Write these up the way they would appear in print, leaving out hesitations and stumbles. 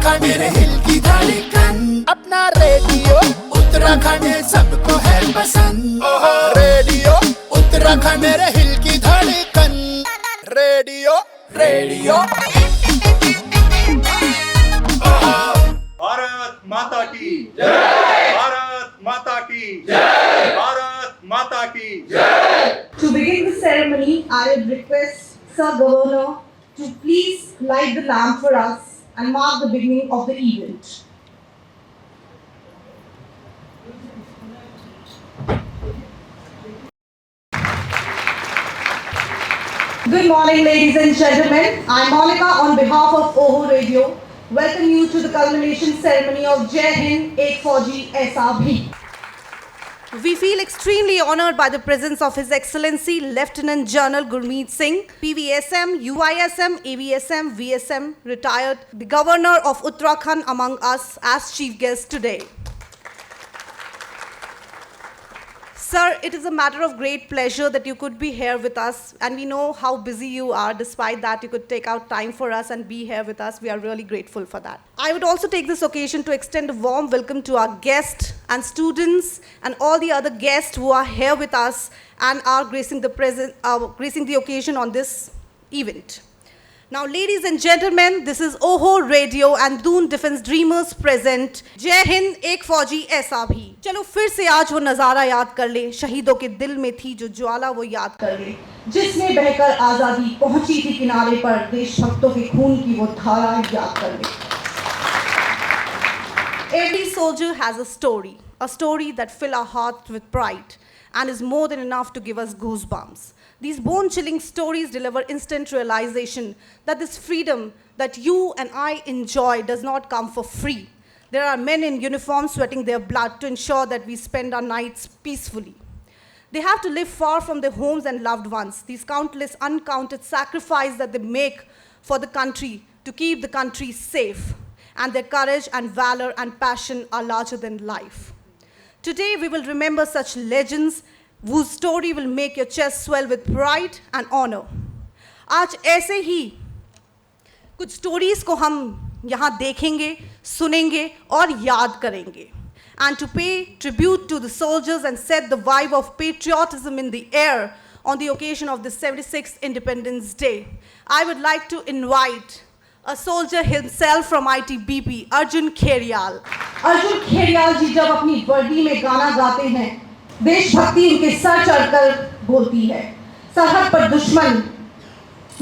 उत्तराखंड मेरे हिल की धड़कन, अपना रेडियो उत्तराखंड सबको है पसंद। रेडियो उत्तराखंड मेरे हिल की धड़कन, रेडियो रेडियो। भारत माता की जय, भारत माता की जय, भारत माता की जय। To begin the ceremony, I would request Sir Governor to please light the lamp for us and mark the beginning of the event. Good morning, ladies and gentlemen. I'm Monica on behalf of OHO Radio. Welcome you to the culmination ceremony of Jai Hind Ek Fauji Aisa Bhi. We feel extremely honored by the presence of His Excellency Lieutenant General Gurmeet Singh, PVSM, UISM, AVSM, VSM, retired, the Governor of Uttarakhand among us as chief guest today. Sir, it is a matter of great pleasure that you could be here with us, and we know how busy you are. Despite that, you could take out time for us and be here with us. We are really grateful for that. I would also take this occasion to extend a warm welcome to our guests and students and all the other guests who are here with us and are gracing the occasion on this event. Now, ladies and gentlemen, this is OHO Radio and Doon Defense Dreamers present जय हिंद एक फौजी ऐसा भी। चलो फिर से आज वो नज़ारा याद कर ले, शहीदों के दिल में थी जो ज्वाला वो याद कर ले, जिसमें बहकर आज़ादी पहुंची थी किनारे पर, देशभक्तों के खून की वो धारा याद कर ले। Every soldier has a story that fills our heart with pride and is more than enough to give us goosebumps. These bone-chilling stories deliver instant realization that this freedom that you and I enjoy does not come for free. There are men in uniform sweating their blood to ensure that we spend our nights peacefully. They have to live far from their homes and loved ones. These countless, uncounted sacrifices that they make for the country to keep the country safe, and their courage and valor and passion are larger than life. Today, we will remember such legends whose story will make your chest swell with pride and honor. आज ऐसे ही कुछ stories को हम यहाँ देखेंगे, सुनेंगे और याद करेंगे. And to pay tribute to the soldiers and set the vibe of patriotism in the air on the occasion of the 76th Independence Day, I would like to invite a soldier himself from ITBP, Arjun Kheriyal. Arjun Kheriyal जी जब अपनी वर्दी में गाना गाते हैं, देशभक्ति उनके sir चढ़कर बोलती है. सरहद पर दुश्मन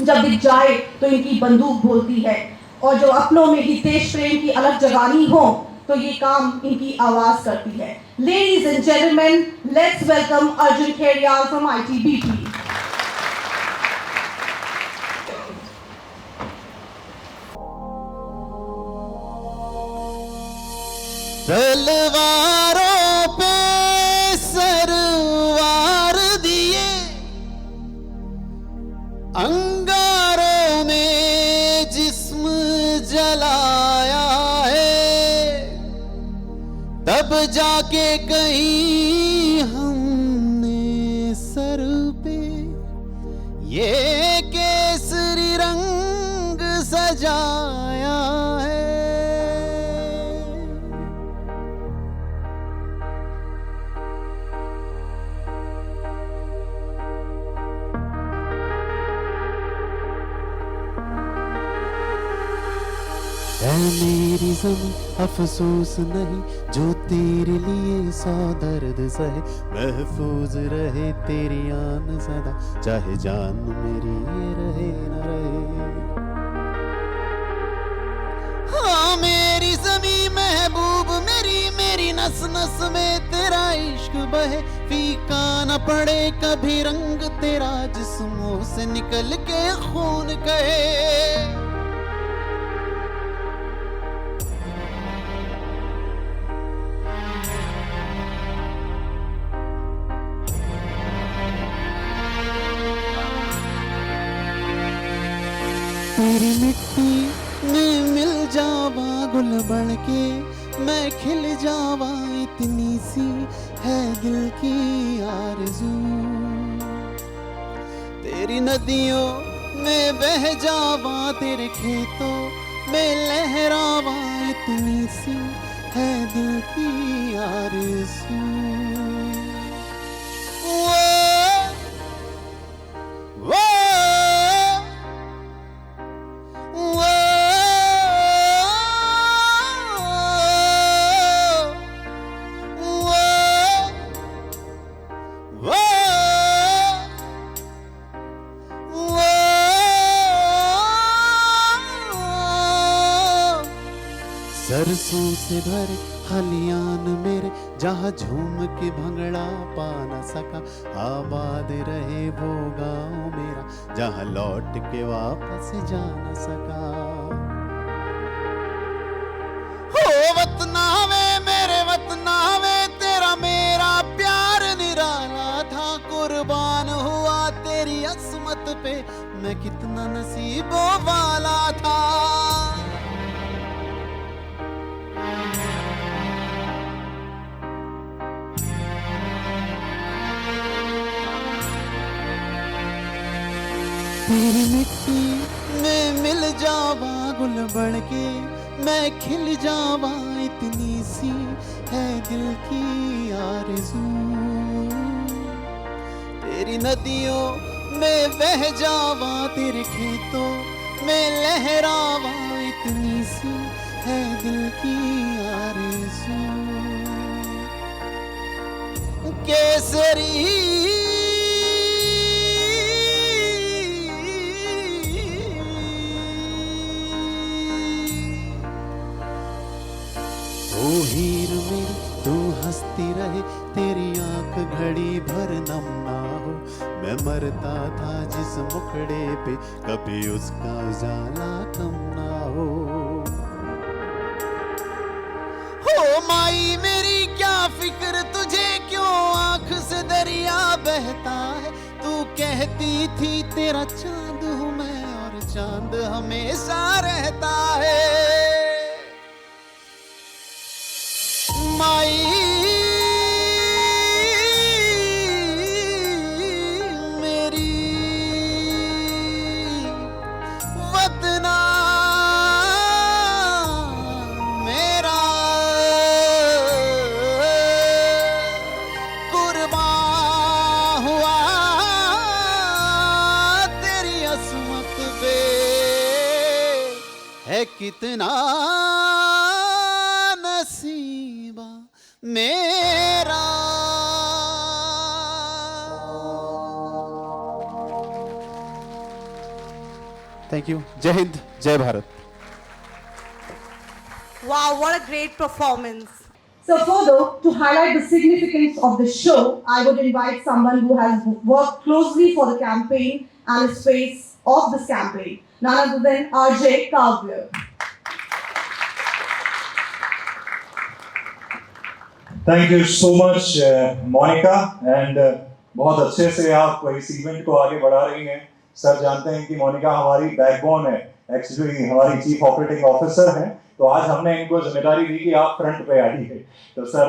जब दिख जाए तो इनकी बंदूक बोलती है, और जो अपनों में ही देश प्रेम की अलग जगानी हो तो ये काम इनकी आवाज करती है. Ladies and gentlemen, let's welcome Arjun Kheriyal from ITBP. तलवारों पे सरवार दिए, अंगारों में जिस्म जलाया है, तब जाके कहीं हमने सर पे ये केसरी रंग सजाया है. मेरी ज़मीं अफसोस नहीं जो तेरे लिए सौ दर्द सहे, महफूज रहे तेरी आन सदा, चाहे जान मेरी ये रहे न रहे. हाँ मेरी ज़मीं महबूब मेरी, मेरी नस नस में तेरा इश्क बहे, फीका न पड़े कभी रंग तेरा, जिस्मों से निकल के खून कहे. तेरी मिट्टी में मिल जावा गुल बन के, मैं खिल जावा, इतनी सी है दिल की आरज़ू. तेरी नदियों में बह जावा, तेरे खेतों मैं लहरावा इतनी सी है दिल की आरज़ू। वो वो वो सरसों से भरे खलियान मेरे, जहाँ झूम के भंगड़ा पा न सका, आबाद रहे वो गाँव मेरा, जहाँ लौट के वापस जा न सका। हो वतना वे मेरे वतना वे, तेरा मेरा प्यार निराला था, कुर्बान हुआ तेरी असमत पे, मैं कितना नसीबों वाला था। तेरी मिट्टी में मिल जावा गुल बढ़ के, मैं खिल जावा इतनी सी है दिल की आरज़ू। तेरी नदियों में बह जावा, तेरे खेतों में लहरावा इतनी सी है दिल की आरज़ू। केसरी ओ हीर मेरी तू हंसती रहे, तेरी आंख घड़ी भर नम ना हो, मैं मरता था जिस मुखड़े पे, कभी उसका उजाला कम ना हो। माई मेरी क्या फिक्र तुझे, क्यों आंख से दरिया बहता है, तू कहती थी तेरा चांद हूँ मैं, और चांद हमेशा रहता है। माई मेरी वतना मेरा, कुर्बान हुआ तेरी असमत पे, है कितना नसीबा मेरा। Thank you. जय हिंद, जय Bharat. Wow, what a great performance. So further, to highlight the significance of the show, I would invite someone who has worked closely for the campaign and is face of this campaign, none other than RJ Kavya. Thank you so much Monika and बहुत अच्छे से आप इस event को आगे बढ़ा रही हैं। सर जानते हैं कि मोनिका हमारी बैकबोन है, एक्चुअली हमारी चीफ ऑपरेटिंग ऑफिसर हैं, तो आज हमने इनको जिम्मेदारी दी कि आप फ्रंट पे आई है। तो sir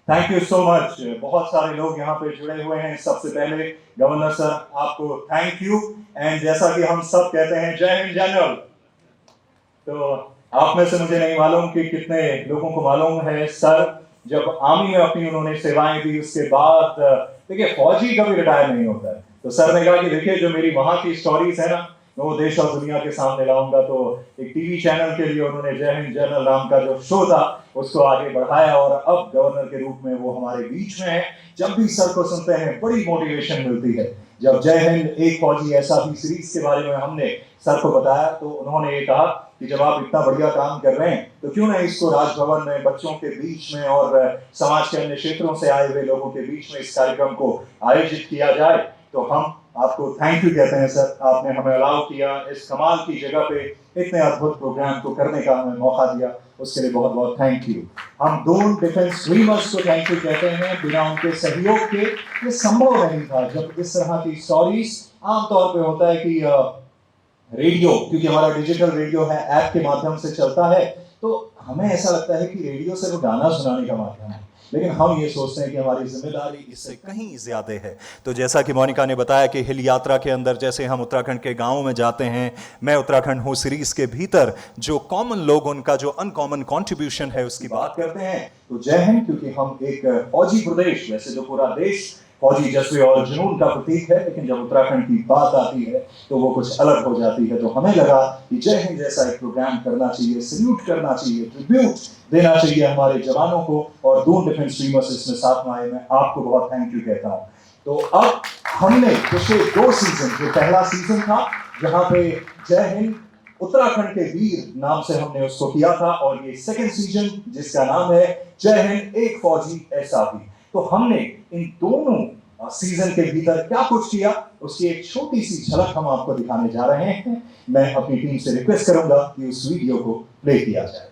thank you so much. बहुत सारे लोग यहाँ पे जुड़े हुए हैं। सबसे पहले गवर्नर सर आपको थैंक यू, एंड जैसा कि हम सब कहते हैं जय हिंद जनरल। तो आप में से मुझे नहीं मालूम कि कितने लोगों को मालूम है सर जब आर्मी में अपनी उन्होंने सेवाएं दी, उसके बाद देखिए फौजी कभी रिटायर नहीं होता है, तो सर ने कहा कि देखिए जो मेरी वहां की स्टोरीज है ना, मैं वो देश और दुनिया के सामने लाऊंगा। तो एक टीवी चैनल के लिए उन्होंने जय हिंद जनरल नाम का जो शो था उसको आगे बढ़ाया, और अब गवर्नर के रूप में वो हमारे बीच में है। जब भी सर को सुनते हैं बड़ी मोटिवेशन मिलती है। जब जय हिंद एक फौजी ऐसा भी सीरीज के बारे में हमने सर को बताया, तो उन्होंने ये कहा कि जब आप इतना बढ़िया काम कर रहे हैं तो क्यों ना इसको राजभवन में बच्चों के बीच में और समाज के अन्य क्षेत्रों से आए हुए लोगों के बीच में इस कार्यक्रम को आयोजित किया जाए। तो हम आपको थैंक यू कहते हैं सर, आपने हमें अलाउ किया इस कमाल की जगह पे इतने अद्भुत प्रोग्राम को करने का हमें मौका दिया, उसके लिए बहुत बहुत थैंक यू। हम दोनों डिफेंस ड्रीमर्स को थैंक यू कहते हैं, बिना उनके सहयोग के ये संभव नहीं था। जब इस तरह की स्टोरीज आमतौर पे होता है कि रेडियो, क्योंकि हमारा डिजिटल रेडियो है, ऐप के माध्यम से चलता है, तो हमें ऐसा लगता है कि रेडियो सिर्फ गाना सुनाने का माध्यम है, लेकिन हम ये सोचते हैं कि हमारी जिम्मेदारी इससे कहीं ज्यादा है। तो जैसा कि मोनिका ने बताया कि हिल यात्रा के अंदर जैसे हम उत्तराखंड के गांवों में जाते हैं, मैं उत्तराखंड हूँ सीरीज के भीतर जो कॉमन लोग, उनका जो अनकॉमन कंट्रीब्यूशन है उसकी बात करते हैं। तो जय हिंद, क्योंकि हम एक फौजी प्रदेश, वैसे तो पूरा देश फौजी जज्बे और जुनून का प्रतीक है, लेकिन जब उत्तराखंड की बात आती है तो वो कुछ अलग हो जाती है। तो हमें लगा कि जय हिंद जैसा एक प्रोग्राम करना चाहिए, सल्यूट करना चाहिए, ट्रिब्यूट देना चाहिए हमारे जवानों को, और दून डिफेंस स्ट्रीमर्स इसमें साथ में आए। मैं आपको बहुत थैंक यू कहता हूँ। तो अब हमने पिछले 2 सीजन, जो पहला सीजन था जहाँ पे जय हिंद उत्तराखंड के वीर नाम से हमने उसको किया था, और ये सेकंड सीजन जिसका नाम है जय हिंद एक फौजी ऐसा भी। तो हमने इन दोनों सीजन के भीतर क्या कुछ किया उसकी एक छोटी सी झलक हम आपको दिखाने जा रहे हैं। मैं अपनी टीम से रिक्वेस्ट करूंगा कि उस वीडियो को प्ले किया जाए।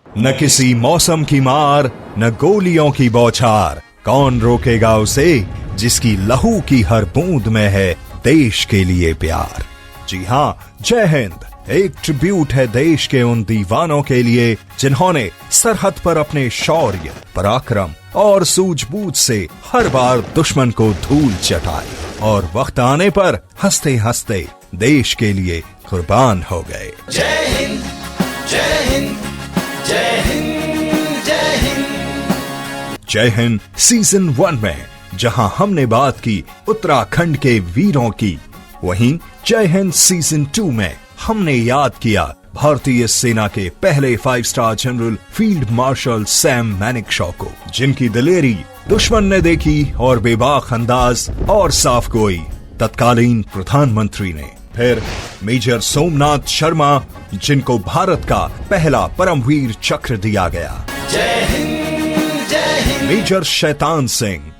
न किसी मौसम की मार, न गोलियों की बौछार, कौन रोकेगा उसे जिसकी लहू की हर बूंद में है देश के लिए प्यार। जी हाँ, जय हिंद एक ट्रिब्यूट है देश के उन दीवानों के लिए जिन्होंने सरहद पर अपने शौर्य, पराक्रम और सूझबूझ से हर बार दुश्मन को धूल चटाई और वक्त आने पर हंसते हंसते देश के लिए कुर्बान हो गए। जय हिंद, जय हिंद, जय हिंद, जय हिंद। जय हिंद सीजन 1 में जहां हमने बात की उत्तराखंड के वीरों की, वहीं जय हिंद सीजन 2 में हमने याद किया भारतीय सेना के पहले 5 star general field marshal Sam Manekshaw को, जिनकी दिलेरी दुश्मन ने देखी और बेबाक अंदाज और साफ गोई तत्कालीन प्रधानमंत्री ने। फिर मेजर सोमनाथ शर्मा, जिनको भारत का पहला परमवीर चक्र दिया गया। जय हिंद, जय हिंद। मेजर शैतान सिंह,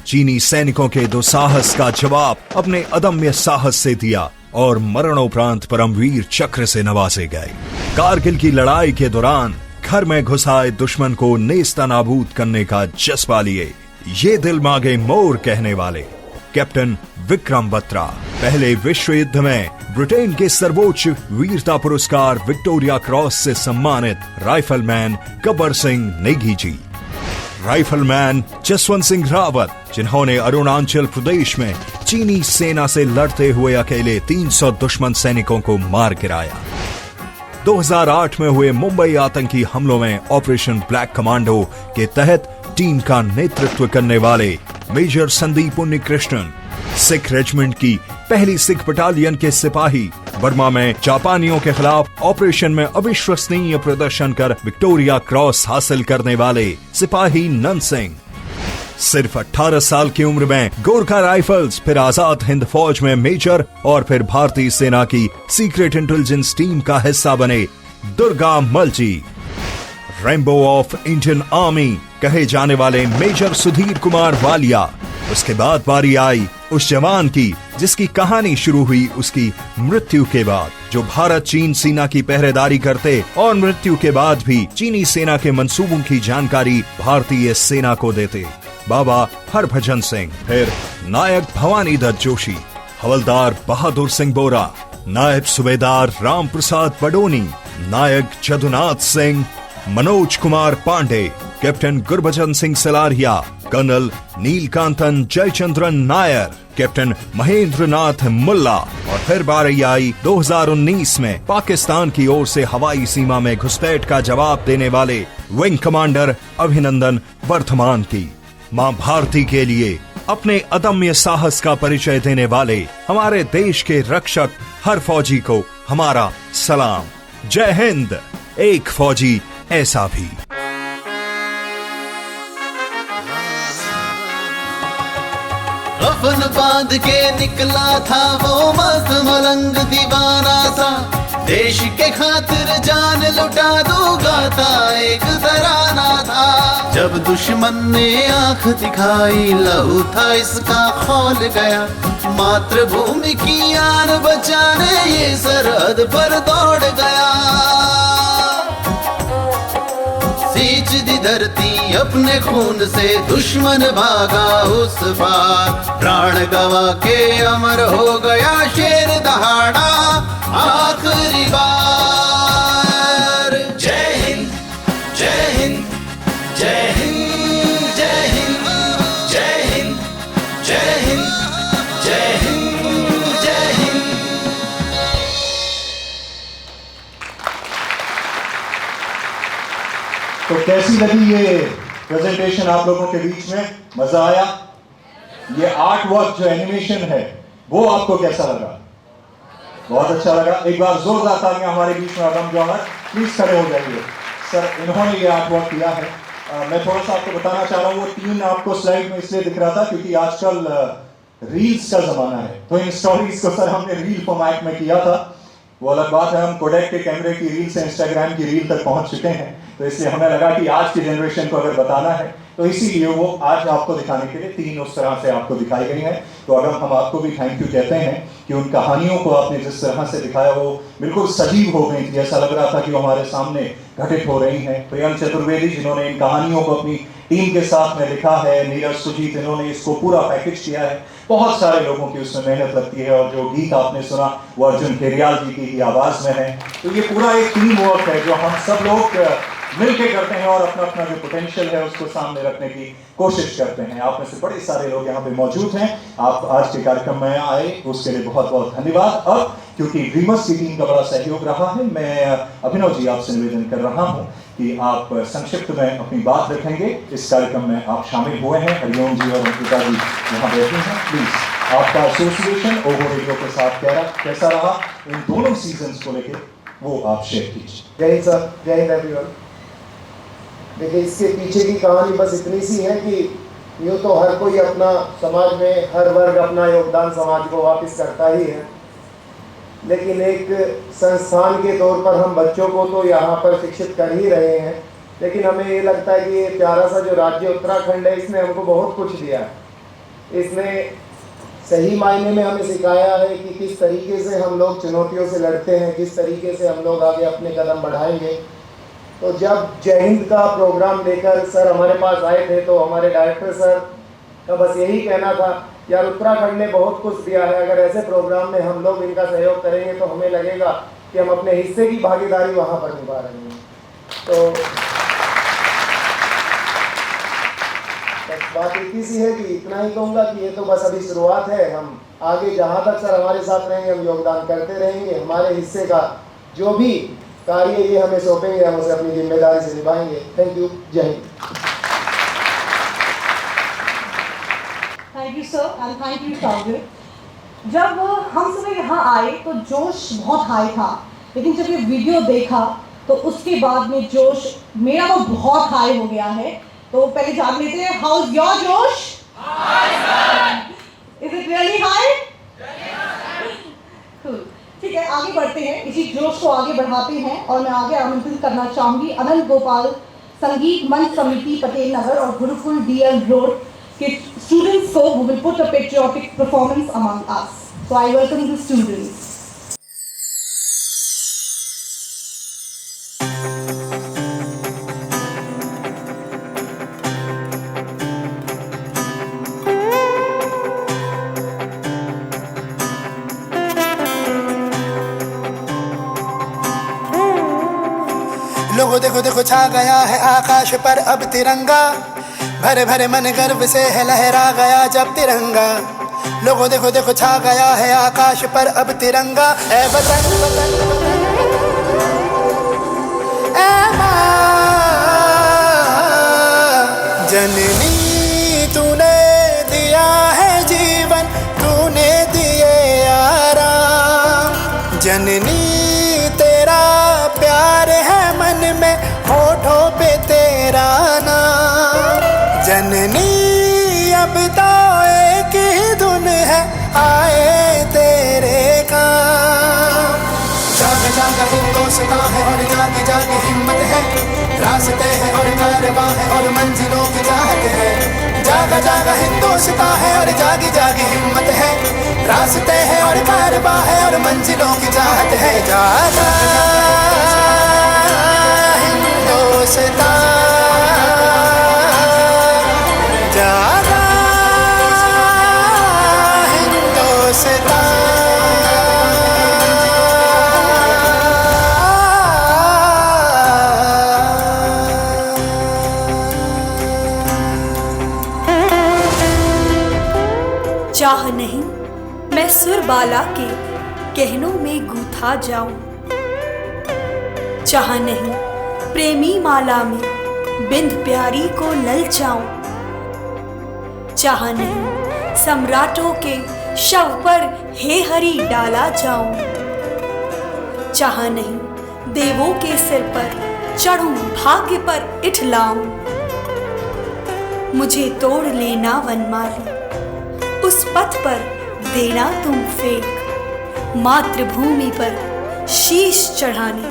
चीनी सैनिकों के दुस्साहस का जवाब अपने अदम्य साहस से दिया और मरणोपरांत परमवीर चक्र से नवाजे गए। कारगिल की लड़ाई के दौरान घर में घुसाए दुश्मन को नेस्तनाबूद करने का जज्बा लिए ये दिल मांगे मोर कहने वाले कैप्टन विक्रम बत्रा, पहले विश्व युद्ध में ब्रिटेन के सर्वोच्च वीरता पुरस्कार विक्टोरिया क्रॉस से सम्मानित राइफलमैन गब्बर सिंह नेगी जी, राइफलमैन जसवंत सिंह रावत, जिन्होंने अरुणाचल प्रदेश में चीनी सेना से लड़ते हुए अकेले 300 दुश्मन सैनिकों को मार गिराया। 2008 में हुए मुंबई आतंकी हमलों में ऑपरेशन ब्लैक कमांडो के तहत टीम का नेतृत्व करने वाले मेजर संदीप उन्नीकृष्णन, सिख रेजिमेंट की पहली सिख बटालियन के सिपाही, बर्मा में जापानियों के खिलाफ ऑपरेशन में अविश्वसनीय प्रदर्शन कर विक्टोरिया क्रॉस हासिल करने वाले सिपाही नंद सिंह, सिर्फ 18 साल की उम्र में गोरखा राइफल्स, फिर आजाद हिंद फौज में मेजर और फिर भारतीय सेना की सीक्रेट इंटेलिजेंस टीम का हिस्सा बने Durga Malji, rainbow of Indian army कहे जाने वाले मेजर सुधीर कुमार वालिया। उसके बाद बारी आई उस जवान की जिसकी कहानी शुरू हुई उसकी मृत्यु के बाद, जो भारत चीन सीमा की पहरेदारी करते और मृत्यु के बाद भी चीनी सेना के मंसूबों की जानकारी भारतीय सेना को देते, बाबा हरभजन सिंह। फिर नायक भवानी दत्त जोशी, हवलदार बहादुर सिंह बोरा, नायब सूबेदार राम प्रसाद बडोनी, नायक Jadunath Singh, Manoj Kumar Pandey, captain Gurbachan Singh Salaria, colonel Neelakantan Jayachandran Nair, captain Mahendra Nath Mulla, और फिर बारी आई 2019 में पाकिस्तान की ओर से हवाई सीमा में घुसपैठ का जवाब देने वाले विंग कमांडर अभिनंदन वर्धमान की। मां भारती के लिए अपने अदम्य साहस का परिचय देने वाले हमारे देश के रक्षक हर फौजी को हमारा सलाम। जय हिंद, एक फौजी ऐसा भी। कफन बांध के निकला था वो मस्त मलंग दीवाना सा, देश के खातिर जान लुटा दूंगा था एक तराना था। जब दुश्मन ने आंख दिखाई लहू था इसका खौल गया, मातृभूमि की आन बचाने ये सरहद पर दौड़ गया। सींच दी धरती अपने खून से, दुश्मन भागा उस पार, प्राण गवा के अमर हो गया शेर दहाड़ा आखिरी बार। जय हिंद, जय हिंद, जय हिंद। तो कैसी लगी ये प्रेजेंटेशन आप लोगों के बीच में? मजा आया? ये आर्ट वर्क जो एनिमेशन है वो आपको कैसा लगा? बहुत अच्छा लगा। एक बार जोरदार तालियां हमारे बीच में अदम जौहर, प्लीज खड़े हो जाइए। सर, इन्होंने ये आर्ट वर्क किया है। मैं थोड़ा सा आपको बताना चाह रहा हूँ, वो 3 आपको स्लाइड में इसलिए दिख रहा था क्योंकि आजकल रील्स का जमाना है, तो इन स्टोरीज को सर हमने रील फॉर्मेट में किया था। वो अलग बात है, हम कोडेक के कैमरे की रील से इंस्टाग्राम की रील तक पहुंच चुके हैं, तो इसलिए हमें लगा कि आज की जनरेशन को अगर बताना है तो इसीलिए वो आज आपको दिखाने के लिए 3 उस तरह से आपको दिखाई गई हैं। तो अगर हम आपको भी थैंक यू कहते हैं कि उन कहानियों को आपने जिस तरह से दिखाया वो बिल्कुल सजीव हो गई थी, ऐसा लग रहा था कि वो हमारे सामने घटित हो रही हैं। प्रियंक चतुर्वेदी जिन्होंने इन कहानियों को अपनी टीम के साथ में लिखा है, नीरज सुजीत इन्होंने इसको पूरा पैकेज किया है। बहुत सारे लोगों की उसमें मेहनत लगती है, और जो गीत आपने सुना वो अर्जुन खेरियाल जी की ही आवाज में है। तो ये पूरा एक टीम वर्क है जो हम सब लोग मिलके करते हैं और अपना अपना जो पोटेंशियल है उसको सामने रखने की कोशिश करते हैं। आप में से बड़े सारे लोग यहाँ पे मौजूद हैं, आप आज के कार्यक्रम में आए उसके लिए बहुत बहुत धन्यवाद। अब क्योंकि ड्रीमर्स की टीम का बड़ा सहयोग रहा है, मैं अभिनव जी आपसे निवेदन कर रहा हूँ कि आप संक्षिप्त में अपनी बात रखेंगे। इस कार्यक्रम में आप शामिल हुए हैं, हरिओम जी और अंकिता जी यहाँ बैठे हैं। प्लीज आपका एसोसिएशन ओहो रेडियो के साथ कैसा रहा, इन दोनों सीजन्स को लेकर वो आप शेयर कीजिए। जय हिंद सर, जय हिंद एवरीवन। देखिए, इसके पीछे की कहानी बस इतनी सी है कि यूँ तो हर कोई अपना समाज में, हर वर्ग अपना योगदान समाज को वापस करता ही है, लेकिन एक संस्थान के तौर पर हम बच्चों को तो यहाँ पर शिक्षित कर ही रहे हैं, लेकिन हमें ये लगता है कि ये प्यारा सा जो राज्य उत्तराखंड है इसने हमको बहुत कुछ दिया है। इसने सही मायने में हमें सिखाया है कि किस तरीके से हम लोग चुनौतियों से लड़ते हैं, किस तरीके से हम लोग आगे अपने कदम बढ़ाएंगे। तो जब जय हिंद का प्रोग्राम लेकर सर हमारे पास आए थे तो हमारे डायरेक्टर सर का बस यही कहना था, यार उत्तराखंड ने बहुत कुछ दिया है, अगर ऐसे प्रोग्राम में हम लोग इनका सहयोग करेंगे तो हमें लगेगा कि हम अपने हिस्से की भागीदारी वहाँ पर निभा रहे हैं। तो बस बात इतनी सी है कि इतना ही कहूँगा कि ये तो बस अभी शुरुआत है। हम आगे जहाँ तक सर हमारे साथ रहेंगे हम योगदान करते रहेंगे, हमारे हिस्से का जो भी कार्य ये हमें सौंपेंगे हम उसे अपनी जिम्मेदारी से निभाएंगे। थैंक यू, जय Hind. Thank you sir and thank you टाउगर। जब हम सब यहाँ आए तो जोश बहुत हाई था, लेकिन जब ये वीडियो देखा तो उसके बाद में जोश मेरा वो बहुत हाई हो गया है। तो पहले जान लेते हैं, हाउ इज योर जोश? Is it really high? ठीक है, आगे बढ़ते हैं, इसी जोश को आगे बढ़ाते हैं और मैं आगे आमंत्रित करना चाहूंगी अनंत गोपाल संगीत मंच समिति पटेल नगर और गुरुकुल डीएल रोड के स्टूडेंट्स को who will put a patriotic performance among us. So I welcome the students. लोगो देखो देखो छा गया है आकाश पर अब तिरंगा, भरे भरे मन गर्व से है लहरा गया जब तिरंगा। लोगो देखो देखो छा गया है आकाश पर अब तिरंगा। ऐ वतन वतन ऐ माँ जननी, तूने दिया है जीवन, तूने दिए आराम। जननी तेरा प्यार है मन में, होठों पे तेरा नाम। जननी अब तो एक ही धुन है, आए तेरे काम। जाग जाग हिंदुस्ता है और जाग जाग हिम्मत है, रास्ते हैं और कारवां है और मंजिलों की चाहत है। जाग जाग हिंदुस्ता है और जाग जाग हिम्मत है, रास्ते हैं और कारवां है और मंजिलों की चाहत है। जागा हिंदुस्तां, जागा हिंदुस्तां। चाह नहीं मैं सुरबाला के कहनों में गूथा जाऊं, चाह नहीं प्रेमी माला में बिंद प्यारी को ललचाऊं। चाह नहीं सम्राटों के शव पर हे हरि डाला जाऊं। चाह नहीं देवों के सिर पर चढ़ूं भाग्य पर इठलाऊं। मुझे तोड़ लेना वनमाली, उस पथ पर देना तुम फेंक। मातृभूमि पर शीश चढ़ाने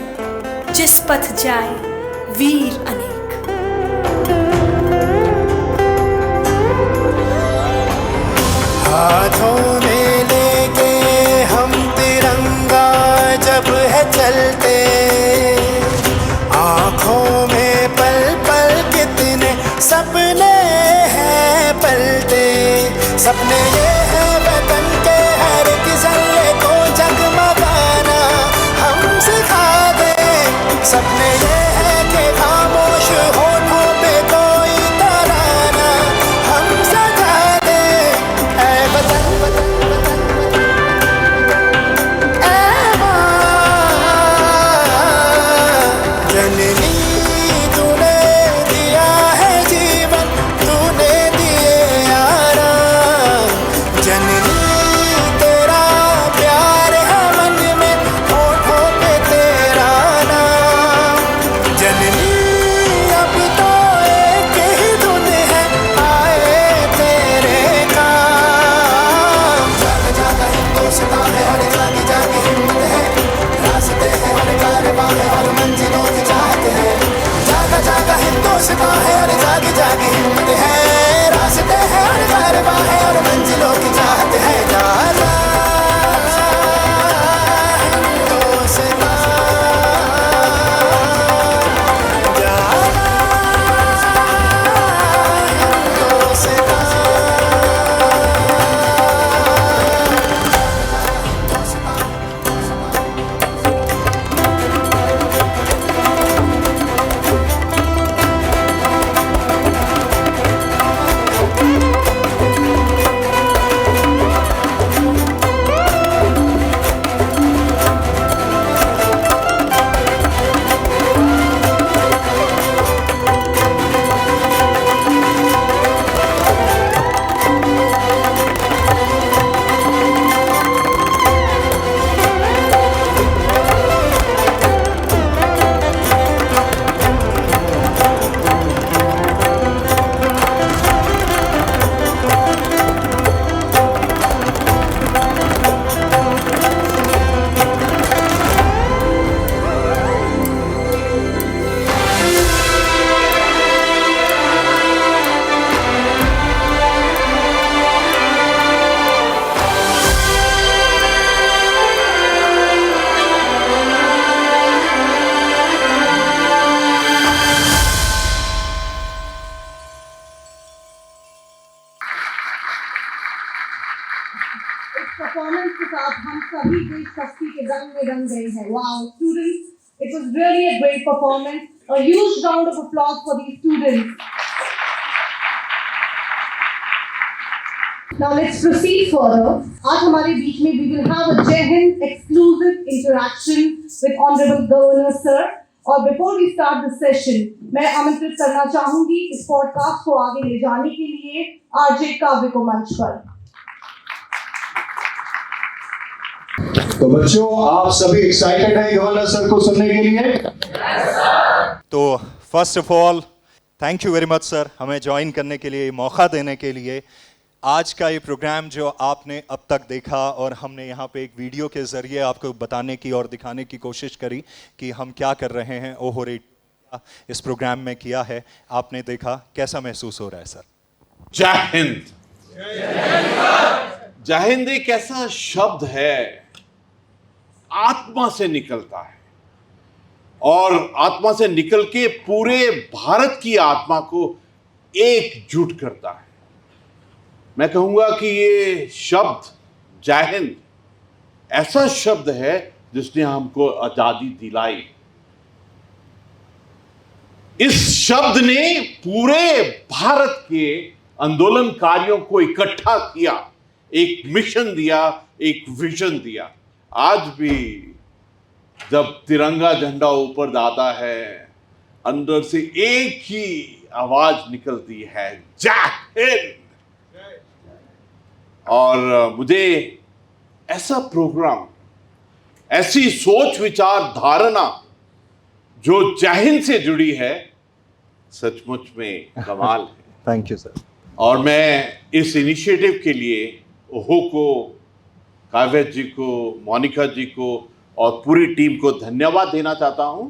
जिस पथ जाए वीर अनेक। हाथों में लेके हम तिरंगा जब है चलते, आँखों में पल पल कितने सपने हैं पलते। सपने ये है वतन के हर किस्से को जगमगाना हम सिखा दें। सपने ये है कि खामोश होठों पे कोई तराना हम सजा दें। ऐ वतन वतन वतन वतन, ऐ माँ जननी, तूने दिया है जीवन, तूने दिए आराम। जननी तेरा प्यार है मन में, होठों पे तेरा नाम। जननी अब तो एक ही धुन है, आए तेरे काम। जाग जाग हिंदुस्तां है, हर जागी जागी हिम्मत है, रास्ते हैं हर कारवां है, हर मंजिलों की चाहत है। जागा जागा हिंदुस्तां है, हर जागी जागी हिम्मत है, रास्ते हैं हर कारवां है, हर मंजिलों की चाहत है। जागा हिंदुस्तां, जागा परफॉर्मेंस के साथ हम सभी देशभक्ति के रंग में रंग गए हैं. Wow, students, it was really a great performance. A huge round of applause for these students. Now let's proceed further. आज हमारे बीच में we will have a Jai Hind exclusive interaction with Honorable Governor Sir. और before we start the session, मैं आमंत्रित करना चाहूंगी इस पॉडकास्ट को आगे ले जाने के लिए आरजे काव्य को मंच पर. तो बच्चों, आप सभी एक्साइटेड हैं गवर्नर सर को सुनने के लिए? तो first of all thank you very much sir, हमें ज्वाइन करने के लिए, मौका देने के लिए. आज का ये प्रोग्राम जो आपने अब तक देखा और हमने यहाँ पे एक वीडियो के ज़रिए आपको बताने की और दिखाने की कोशिश करी कि हम क्या कर रहे हैं, ओहो रे इस प्रोग्राम में किया है, आपने देखा, कैसा महसूस हो रहा है सर? जय हिंद. जय हिंद एक ऐसा शब्द है, आत्मा से निकलता है और आत्मा से निकल के पूरे भारत की आत्मा को एकजुट करता है. मैं कहूंगा कि ये शब्द जय हिंद ऐसा शब्द है जिसने हमको आजादी दिलाई. इस शब्द ने पूरे भारत के आंदोलनकारियों को इकट्ठा किया, एक मिशन दिया, एक विजन दिया. आज भी जब तिरंगा झंडा ऊपर दादा है, अंदर से एक ही आवाज निकलती है, जय हिंद। और मुझे ऐसा प्रोग्राम, ऐसी सोच विचार धारणा जो जय हिंद से जुड़ी है, सचमुच में कमाल है। Thank you sir. और मैं इस इनिशिएटिव के लिए ओहो को, काव्या जी को, मोनिका जी को और पूरी टीम को धन्यवाद देना चाहता हूं।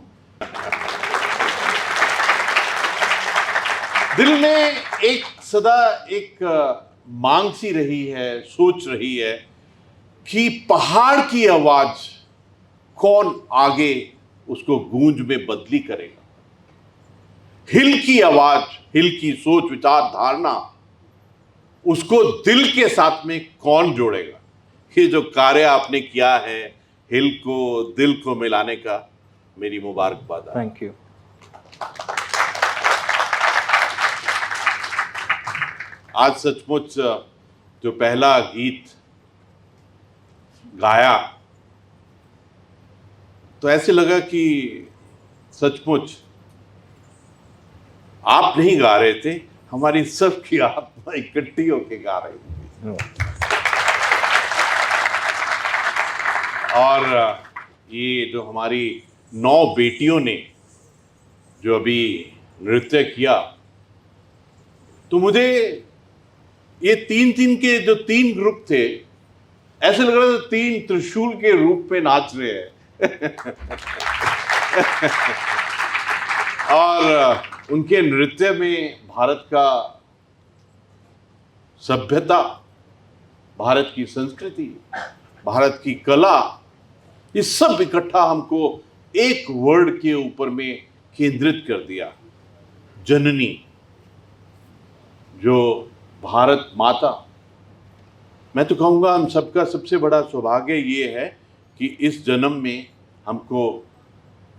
दिल में एक सदा एक मांग सी रही है, सोच रही है कि पहाड़ की आवाज कौन आगे उसको गूंज में बदली करेगा। हिल की आवाज, हिल की सोच विचार धारणा, उसको दिल के साथ में कौन जोड़ेगा। ये जो कार्य आपने किया है हिल को दिल को मिलाने का, मेरी मुबारकबाद। Thank you. आज सचमुच जो पहला गीत गाया तो ऐसे लगा कि सचमुच आप नहीं गा रहे थे, हमारी सबकी आत्मा इकट्ठी होके गा रही थी। और ये जो हमारी 9 बेटियों ने जो अभी नृत्य किया, तो मुझे ये 3-3 के जो 3 ग्रुप थे, ऐसे लग रहा था 3 त्रिशूल के रूप में नाच रहे हैं। और उनके नृत्य में भारत का सभ्यता, भारत की संस्कृति, भारत की कला, ये सब इकट्ठा हमको एक वर्ड के ऊपर में केंद्रित कर दिया, जननी, जो भारत माता। मैं तो कहूँगा हम सबका सबसे बड़ा सौभाग्य ये है कि इस जन्म में हमको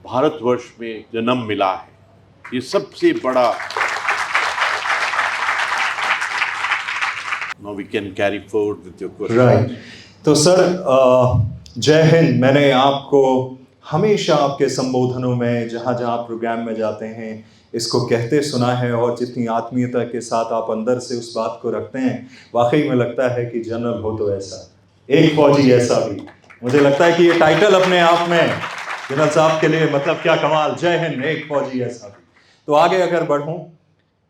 भारतवर्ष में जन्म मिला है। ये सबसे बड़ा। Now we can carry forward with your question. Right. तो सर जय हिंद, मैंने आपको हमेशा आपके संबोधनों में जहाँ जहाँ प्रोग्राम में जाते हैं इसको कहते सुना है, और जितनी आत्मीयता के साथ आप अंदर से उस बात को रखते हैं, वाकई में लगता है कि जनरल हो तो ऐसा, एक फौजी ऐसा भी। मुझे लगता है कि ये टाइटल अपने आप में जनरल साहब के लिए मतलब क्या कमाल, जय हिंद, एक फौजी ऐसा भी। तो आगे अगर बढ़ूं,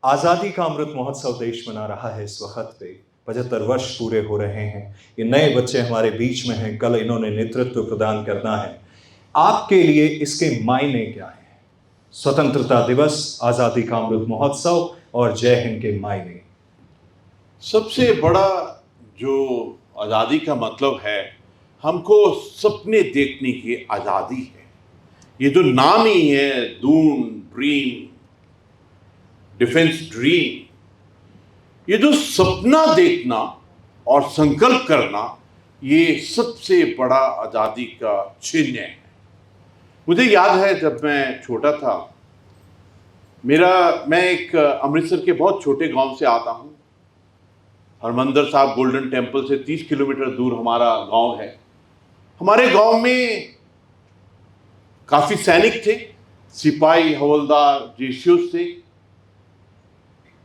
आज़ादी का अमृत महोत्सव देश मना रहा है इस वक्त पे, 75 वर्ष पूरे हो रहे हैं। ये नए बच्चे हमारे बीच में हैं, कल इन्होंने नेतृत्व प्रदान करना है। आपके लिए इसके मायने क्या हैं? स्वतंत्रता दिवस, आज़ादी का अमृत महोत्सव और जय हिंद के मायने। सबसे बड़ा जो आज़ादी का मतलब है, हमको सपने देखने की आज़ादी है। ये जो नाम ही है, दून ड्रीम, डिफेंस ड्रीम, ये जो सपना देखना और संकल्प करना, ये सबसे बड़ा आज़ादी का चिन्ह है। मुझे याद है जब मैं छोटा था, मैं एक अमृतसर के बहुत छोटे गांव से आता हूं। हरमंदर साहब गोल्डन टेम्पल से 30 किलोमीटर दूर हमारा गांव है। हमारे गांव में काफी सैनिक थे, सिपाही, हवलदार, जेसीओस थे।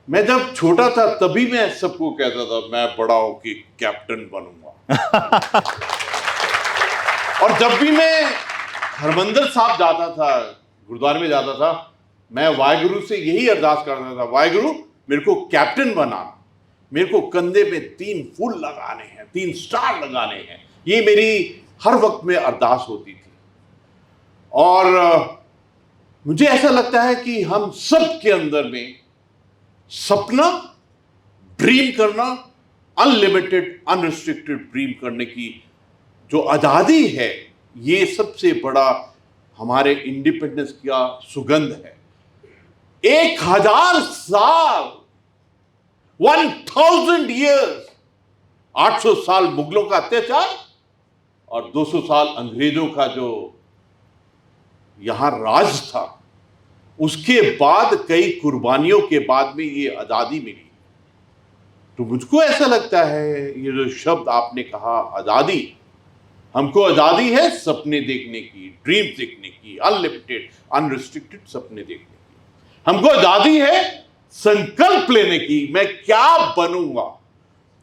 मैं जब छोटा था तभी मैं सबको कहता था मैं बड़ा होके कैप्टन बनूंगा। और जब भी मैं हरमंदर साहब जाता था, गुरुद्वारे में जाता था, मैं वाहिगुरु से यही अरदास करता था, वाहिगुरु मेरे को कैप्टन बनाना, मेरे को कंधे में 3 फूल लगाने हैं, 3 स्टार लगाने हैं। ये मेरी हर वक्त में अरदास होती थी। और मुझे ऐसा लगता है कि हम सब के अंदर में सपना, ड्रीम करना, अनलिमिटेड अनरिस्ट्रिक्टेड ड्रीम करने की जो आज़ादी है, ये सबसे बड़ा हमारे इंडिपेंडेंस का सुगंध है। 1000 साल, 1000 ईयर्स, 800 साल मुगलों का अत्याचार और 200 साल अंग्रेजों का जो यहां राज था, उसके बाद कई कुर्बानियों के बाद में ये आज़ादी मिली। तो मुझको ऐसा लगता है ये जो शब्द आपने कहा आज़ादी, हमको आज़ादी है सपने देखने की, ड्रीम देखने की, अनलिमिटेड अनरिस्ट्रिक्टेड सपने देखने की। हमको आजादी है संकल्प लेने की, मैं क्या बनूंगा।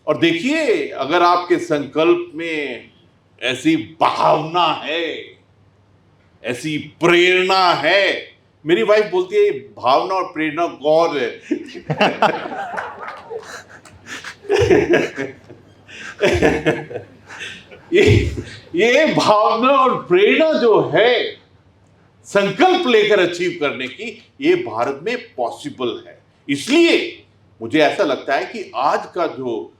और देखिए, अगर आपके संकल्प में ऐसी भावना है, ऐसी प्रेरणा है, मेरी वाइफ बोलती है भावना और प्रेरणा गौर है। ये भावना और प्रेरणा जो है संकल्प लेकर अचीव करने की, ये भारत में पॉसिबल है। इसलिए मुझे ऐसा लगता है कि आज का जो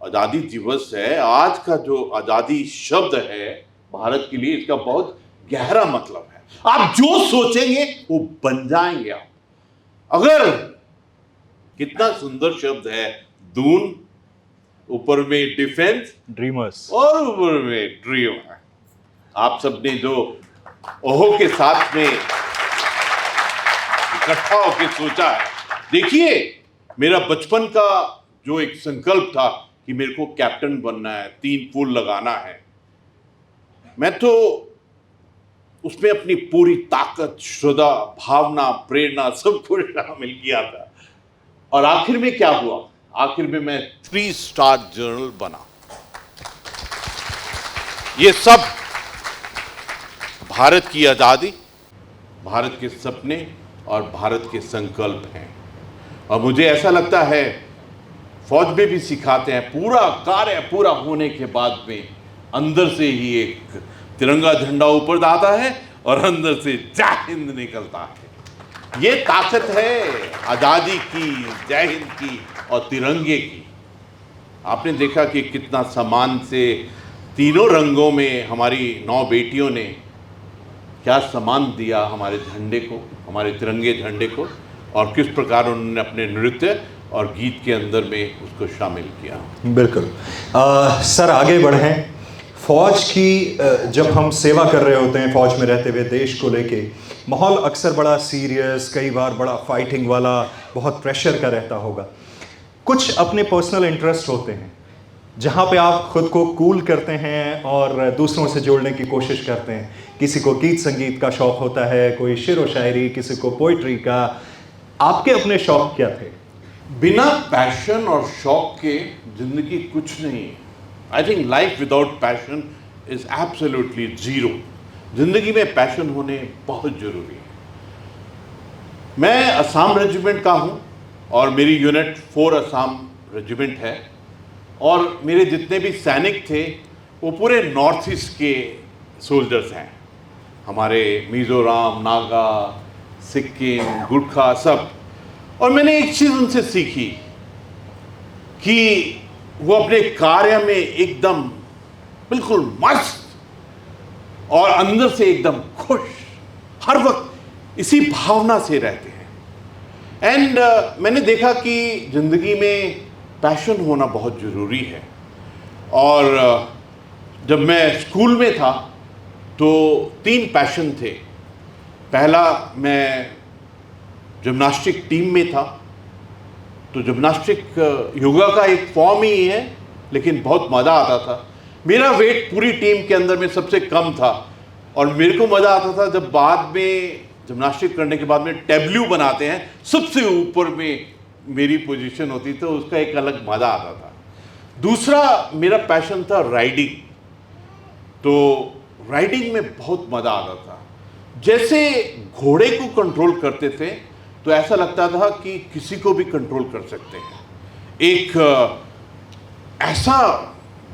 आजादी दिवस है, आज का जो आजादी शब्द है भारत के लिए, इसका बहुत गहरा मतलब है। आप जो सोचेंगे वो बन जाएंगे आप। अगर कितना सुंदर शब्द है दून, ऊपर में डिफेंस, ड्रीमर्स, और ऊपर में ड्रीम है। आप सबने जो ओहो के साथ में इकट्ठा होकर सोचा है। देखिए, मेरा बचपन का जो एक संकल्प था कि मेरे को कैप्टन बनना है, 3 फूल लगाना है, मैं तो उसमें अपनी पूरी ताकत, श्रद्धा, भावना, प्रेरणा सब कुछ शामिल किया था। और आखिर में क्या हुआ? आखिर में मैं 3 स्टार जनरल बना। ये सब भारत की आजादी, भारत के सपने और भारत के संकल्प हैं। और मुझे ऐसा लगता है फौज में भी सिखाते हैं, पूरा कार्य पूरा होने के बाद में अंदर से ही एक तिरंगा झंडा ऊपर आता है और अंदर से जय हिंद निकलता है। ये ताकत है आजादी की, जय हिंद की और तिरंगे की। आपने देखा कि कितना सम्मान से तीनों रंगों में हमारी 9 बेटियों ने क्या सम्मान दिया हमारे झंडे को, हमारे तिरंगे झंडे को, और किस प्रकार उन्होंने अपने नृत्य और गीत के अंदर में उसको शामिल किया। बिल्कुल। सर आगे बढ़ें। फौज की जब हम सेवा कर रहे होते हैं, फौज में रहते हुए देश को लेके, माहौल अक्सर बड़ा सीरियस, कई बार बड़ा फाइटिंग वाला, बहुत प्रेशर का रहता होगा। कुछ अपने पर्सनल इंटरेस्ट होते हैं जहाँ पे आप खुद को कूल करते हैं और दूसरों से जोड़ने की कोशिश करते हैं। किसी को गीत संगीत का शौक़ होता है, कोई शेर व शायरी, किसी को पोइट्री का। आपके अपने शौक़ क्या थे? बिना पैशन और शौक के जिंदगी कुछ नहीं है। I think life without passion is absolutely zero. जिंदगी में पैशन होने बहुत जरूरी है। मैं असम रेजिमेंट का हूँ और मेरी यूनिट 4 असम रेजिमेंट है, और मेरे जितने भी सैनिक थे वो पूरे नॉर्थ ईस्ट के सोल्जर्स हैं। हमारे मिजोरम, नागा, सिक्किम, गुरखा सब। और मैंने एक चीज़ उनसे सीखी कि वो अपने कार्य में एकदम बिल्कुल मस्त और अंदर से एकदम खुश, हर वक्त इसी भावना से रहते हैं। एंड मैंने देखा कि ज़िंदगी में पैशन होना बहुत ज़रूरी है। और जब मैं स्कूल में था तो 3 पैशन थे। पहला, मैं जिम्नास्टिक टीम में था, तो जिम्नास्टिक योगा का एक फॉर्म ही है, लेकिन बहुत मज़ा आता था। मेरा वेट पूरी टीम के अंदर में सबसे कम था, और मेरे को मज़ा आता था जब बाद में जिम्नास्टिक करने के बाद में टेबल्यू बनाते हैं, सबसे ऊपर में मेरी पोजीशन होती, तो उसका एक अलग मज़ा आता था। दूसरा मेरा पैशन था राइडिंग। तो राइडिंग में बहुत मज़ा आता था। जैसे घोड़े को कंट्रोल करते थे तो ऐसा लगता था कि किसी को भी कंट्रोल कर सकते हैं। एक ऐसा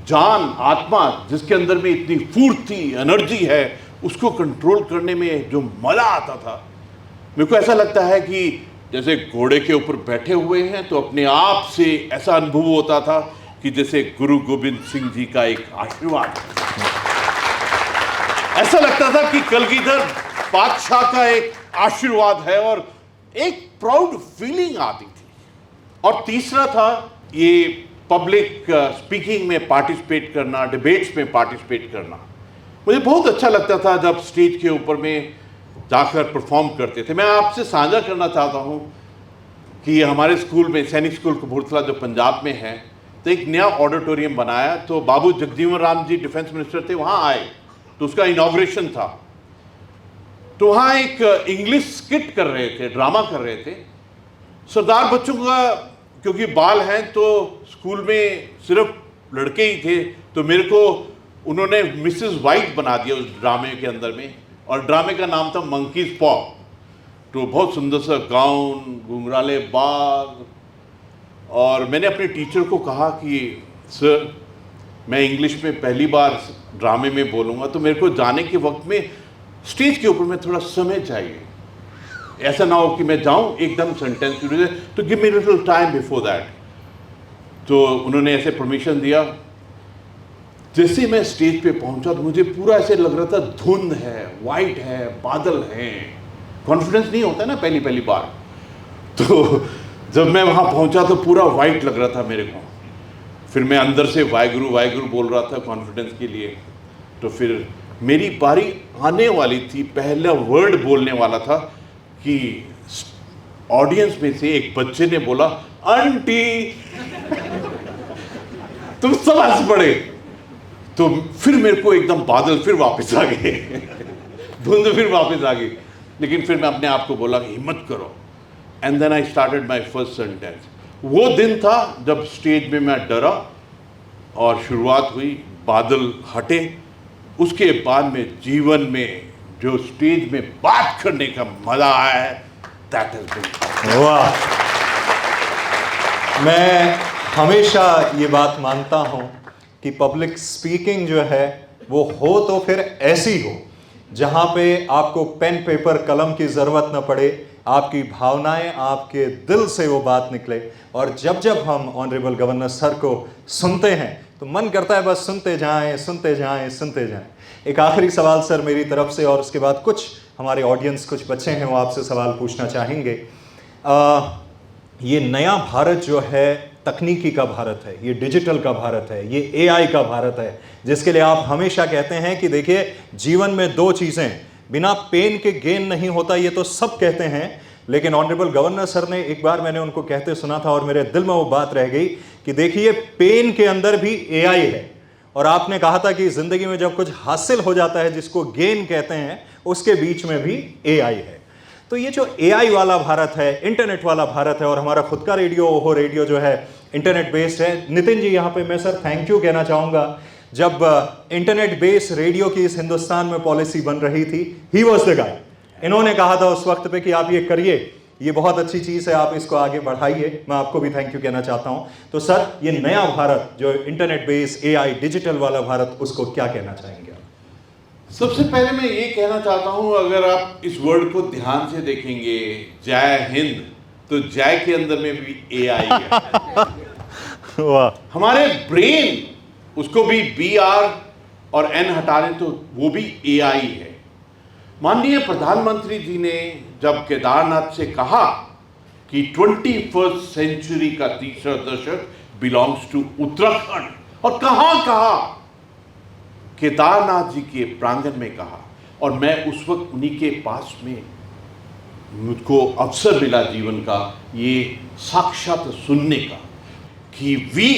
जान, आत्मा जिसके अंदर में इतनी फुर्ती, एनर्जी है, उसको कंट्रोल करने में जो मज़ा आता था, मेरे को ऐसा लगता है कि जैसे घोड़े के ऊपर बैठे हुए हैं, तो अपने आप से ऐसा अनुभव होता था कि जैसे गुरु गोविंद सिंह जी का एक आशीर्वाद। ऐसा लगता था कि कलगीधर बादशाह का एक आशीर्वाद है, और एक प्राउड फीलिंग आती थी। और तीसरा था ये पब्लिक स्पीकिंग में पार्टिसिपेट करना, डिबेट्स में पार्टिसिपेट करना। मुझे बहुत अच्छा लगता था जब स्टेज के ऊपर में जाकर परफॉर्म करते थे। मैं आपसे साझा करना चाहता हूँ कि हमारे स्कूल में, सैनिक स्कूल कपूरथला जो पंजाब में है, तो एक नया ऑडिटोरियम बनाया। तो बाबू जगजीवन राम जी डिफेंस मिनिस्टर थे, वहाँ आए, तो उसका इनॉग्रेशन था। तो वहाँ एक इंग्लिश स्किट कर रहे थे, ड्रामा कर रहे थे। सरदार बच्चों का क्योंकि बाल हैं तो स्कूल में सिर्फ लड़के ही थे, तो मेरे को उन्होंने मिसेस वाइट बना दिया उस ड्रामे के अंदर में, और ड्रामे का नाम था मंकीज पॉ। तो बहुत सुंदर सा गाउन, घुंघराले बाल, और मैंने अपने टीचर को कहा कि सर मैं इंग्लिश में पहली बार ड्रामे में बोलूँगा, तो मेरे को जाने के वक्त में स्टेज के ऊपर में थोड़ा समय चाहिए, ऐसा ना हो कि मैं जाऊँ एकदम सेंटेंस शुरू से, तो give me little time before that. तो उन्होंने ऐसे परमिशन दिया। जैसे मैं स्टेज पे पहुंचा तो मुझे पूरा ऐसे लग रहा था धुंध है, वाइट है, बादल हैं, कॉन्फिडेंस नहीं होता ना पहली बार। तो जब मैं वहाँ पहुँचा तो पूरा वाइट लग रहा था मेरे को। फिर मैं अंदर से वाहिगुरु वाहिगुरु बोल रहा था कॉन्फिडेंस के लिए। तो फिर मेरी बारी आने वाली थी, पहला वर्ड बोलने वाला था कि ऑडियंस में से एक बच्चे ने बोला आंटी। तुम सब हंस पड़े। तो फिर मेरे को एकदम बादल फिर वापस आ गए, धुंध फिर वापस आ गई। लेकिन फिर मैं अपने आप को बोला कि हिम्मत करो, and then I started my first sentence. वो दिन था जब स्टेज में मैं डरा और शुरुआत हुई, बादल हटे। उसके बाद में जीवन में जो स्टेज में बात करने का मजा आया है, दैट इज बीन। वाह, मैं हमेशा ये बात मानता हूँ कि पब्लिक स्पीकिंग जो है वो हो तो फिर ऐसी हो जहाँ पे आपको पेन पेपर कलम की ज़रूरत न पड़े, आपकी भावनाएं आपके दिल से वो बात निकले। और जब जब हम ऑनरेबल गवर्नर सर को सुनते हैं तो मन करता है बस सुनते जाएं, सुनते जाएं, सुनते जाएं। एक आखिरी सवाल सर मेरी तरफ से, और उसके बाद कुछ हमारे ऑडियंस, कुछ बच्चे हैं वो आपसे सवाल पूछना चाहेंगे। ये नया भारत जो है तकनीकी का भारत है, ये डिजिटल का भारत है, ये एआई का भारत है, जिसके लिए आप हमेशा कहते हैं कि देखिए जीवन में दो चीज़ें, बिना पेन के गेन नहीं होता, ये तो सब कहते हैं। लेकिन ऑनरेबल गवर्नर सर ने एक बार मैंने उनको कहते सुना था और मेरे दिल में वो बात रह गई कि देखिए पेन के अंदर भी एआई है। और आपने कहा था कि ज़िंदगी में जब कुछ हासिल हो जाता है जिसको गेन कहते हैं, उसके बीच में भी एआई है। तो ये जो एआई वाला भारत है, इंटरनेट वाला भारत है, और हमारा खुद का रेडियो ओहो रेडियो जो है इंटरनेट बेस्ड है। नितिन जी यहाँ पे मैं सर थैंक यू कहना चाहूँगा। जब इंटरनेट बेस्ड रेडियो की इस हिंदुस्तान में पॉलिसी बन रही थी, ही वॉज द गाय। इन्होंने कहा था उस वक्त पे कि आप ये करिए, ये बहुत अच्छी चीज़ है, आप इसको आगे बढ़ाइए। मैं आपको भी थैंक यू कहना चाहता हूँ। तो सर ये नया भारत जो इंटरनेट बेस्ड एआई डिजिटल वाला भारत, उसको क्या कहना चाहेंगे? सबसे पहले मैं ये कहना चाहता हूँ, अगर आप इस वर्ड को ध्यान से देखेंगे, जय हिंद, तो जय के अंदर में भी एआई है। वाह। हमारे ब्रेन, उसको भी BR और N हटा लें तो वो भी एआई है। माननीय प्रधानमंत्री जी ने जब केदारनाथ से कहा कि 21st सेंचुरी का तीसरा दशक बिलोंग्स टू उत्तराखंड, और कहा केदारनाथ जी के प्रांगण में कहा, और मैं उस वक्त उन्हीं के पास में मुझको अवसर मिला जीवन का ये साक्षात सुनने का कि we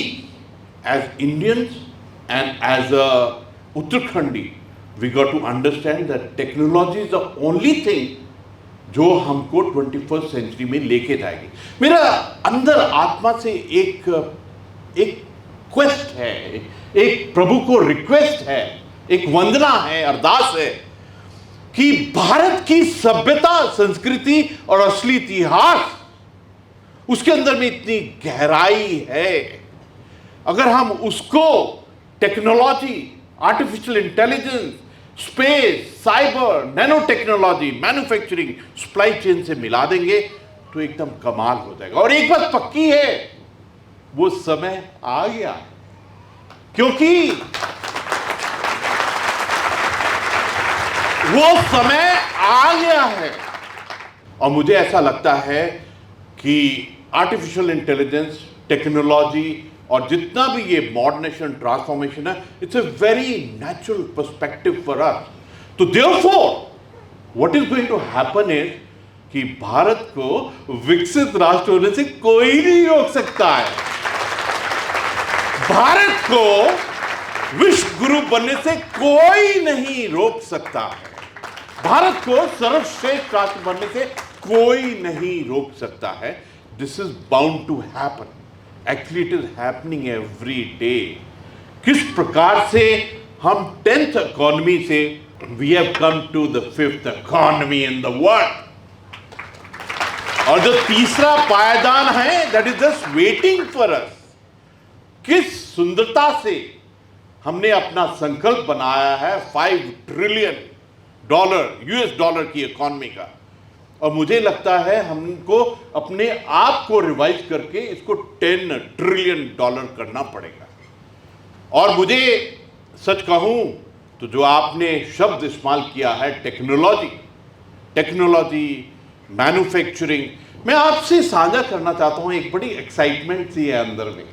as Indians and as a Uttarakhandi we got to understand that technology is the only thing जो हमको 21st सेंचुरी में लेके जाएगी। मेरा अंदर आत्मा से एक क्वेस्ट है, एक प्रभु को रिक्वेस्ट है, एक वंदना है, अरदास है कि भारत की सभ्यता, संस्कृति और असली इतिहास, उसके अंदर में इतनी गहराई है। अगर हम उसको technology, artificial intelligence, space, cyber, nano technology, manufacturing, supply chain से मिला देंगे तो एकदम कमाल हो जाएगा। और एक बात पक्की है, वो समय आ गया, क्योंकि वो समय आ गया है। और मुझे ऐसा लगता है कि आर्टिफिशियल इंटेलिजेंस, टेक्नोलॉजी और जितना भी ये मॉडर्नेशन, ट्रांसफॉर्मेशन है, it's a very natural perspective for us. तो therefore what is going to happen is कि भारत को विकसित राष्ट्र होने से कोई नहीं रोक सकता है। भारत को विश्व गुरु बनने से कोई नहीं रोक सकता है। भारत को सर्वश्रेष्ठ राष्ट्र बनने से कोई नहीं रोक सकता है। This is bound to happen, actually it is happening every day. किस प्रकार से हम 10th इकोनॉमी से we have come to the 5th economy in the world, और जो तीसरा पायदान है that is just waiting for us. किस सुंदरता से हमने अपना संकल्प बनाया है $5 ट्रिलियन US डॉलर की इकोनॉमी का, और मुझे लगता है हमको अपने आप को रिवाइज करके इसको $10 ट्रिलियन करना पड़ेगा। और मुझे सच कहूं तो जो आपने शब्द इस्तेमाल किया है टेक्नोलॉजी, मैन्युफैक्चरिंग, मैं आपसे साझा करना चाहता हूं। एक बड़ी एक्साइटमेंट सी है अंदर में,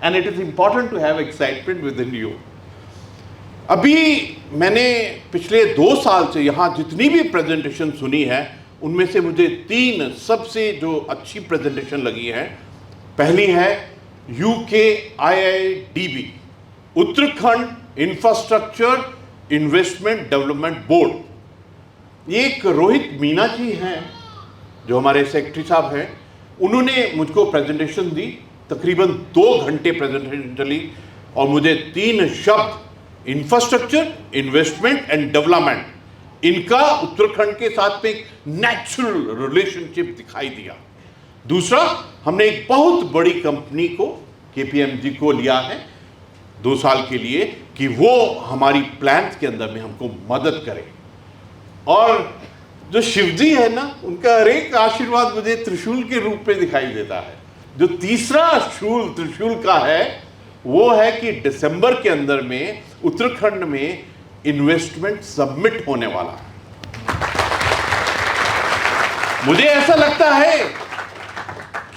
and it is important to have excitement within you. अभी मैंने पिछले 2 साल से यहाँ जितनी भी प्रेजेंटेशन सुनी है, उनमें से मुझे 3 सबसे जो अच्छी प्रेजेंटेशन लगी है। पहली है UKIIDB, Uttarakhand infrastructure investment development board. ये एक रोहित मीना जी हैं जो हमारे सेक्रेटरी साहब हैं, उन्होंने मुझको प्रेजेंटेशन दी। तकरीबन 2 घंटे प्रेजेंटेशन चली, और मुझे 3 शब्द इंफ्रास्ट्रक्चर, इन्वेस्टमेंट एंड डेवलपमेंट, इनका उत्तराखंड के साथ में एक नेचुरल रिलेशनशिप दिखाई दिया। दूसरा, हमने एक बहुत बड़ी कंपनी को, KPMG को लिया है 2 साल के लिए कि वो हमारी प्लान्स के अंदर में हमको मदद करे। और जो शिवजी है ना, उनका हर एक आशीर्वाद मुझे त्रिशूल के रूप में दिखाई देता है। जो तीसरा शूल त्रिशूल का है वो है कि दिसंबर के अंदर में उत्तराखंड में इन्वेस्टमेंट सबमिट होने वाला है। मुझे ऐसा लगता है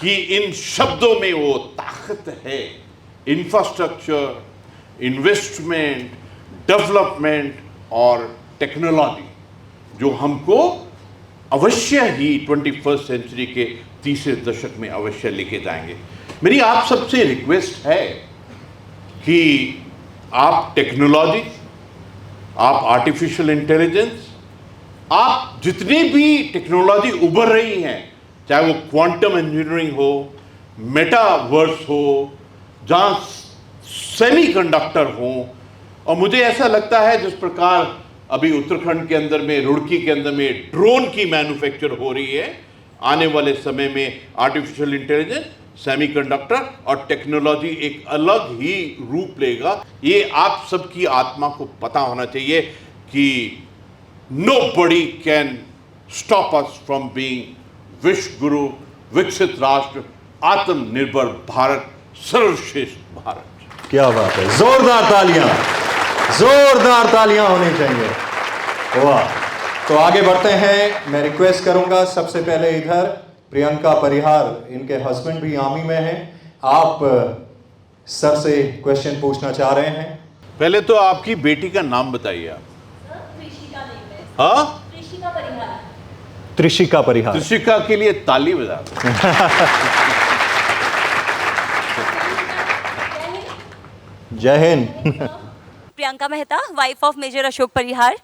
कि इन शब्दों में वो ताकत है। इंफ्रास्ट्रक्चर, इन्वेस्टमेंट, डेवलपमेंट और टेक्नोलॉजी, जो हमको अवश्य ही 21st सेंचुरी के तीसरे दशक में अवश्य लेके जाएंगे। मेरी आप सबसे रिक्वेस्ट है कि आप टेक्नोलॉजी, आप आर्टिफिशियल इंटेलिजेंस, आप जितनी भी टेक्नोलॉजी उभर रही हैं, चाहे वो क्वांटम इंजीनियरिंग हो, मेटावर्स हो, जहाँ सेमीकंडक्टर हो, और मुझे ऐसा लगता है जिस प्रकार अभी उत्तराखंड के अंदर में, रुड़की के अंदर में ड्रोन की मैन्युफैक्चर हो रही है, आने वाले समय में आर्टिफिशियल इंटेलिजेंस, सेमीकंडक्टर और टेक्नोलॉजी एक अलग ही रूप लेगा। ये आप सबकी आत्मा को पता होना चाहिए कि nobody can stop us from being विश्व गुरु, विकसित राष्ट्र, आत्मनिर्भर भारत, सर्वश्रेष्ठ भारत। क्या बात है, जोरदार तालियां होनी चाहिए। वाह। तो आगे बढ़ते हैं। मैं रिक्वेस्ट करूंगा सबसे पहले इधर प्रियंका परिहार, इनके हस्बैंड भी आर्मी में हैं, आप सर से क्वेश्चन पूछना चाह रहे हैं। पहले तो आपकी बेटी का नाम बताइए आप। हाँ, त्रिशिका परिहार। त्रिशिका के लिए ताली बजा। जय हिंद। Priyanka Mehta, wife of major Ashok Parihar.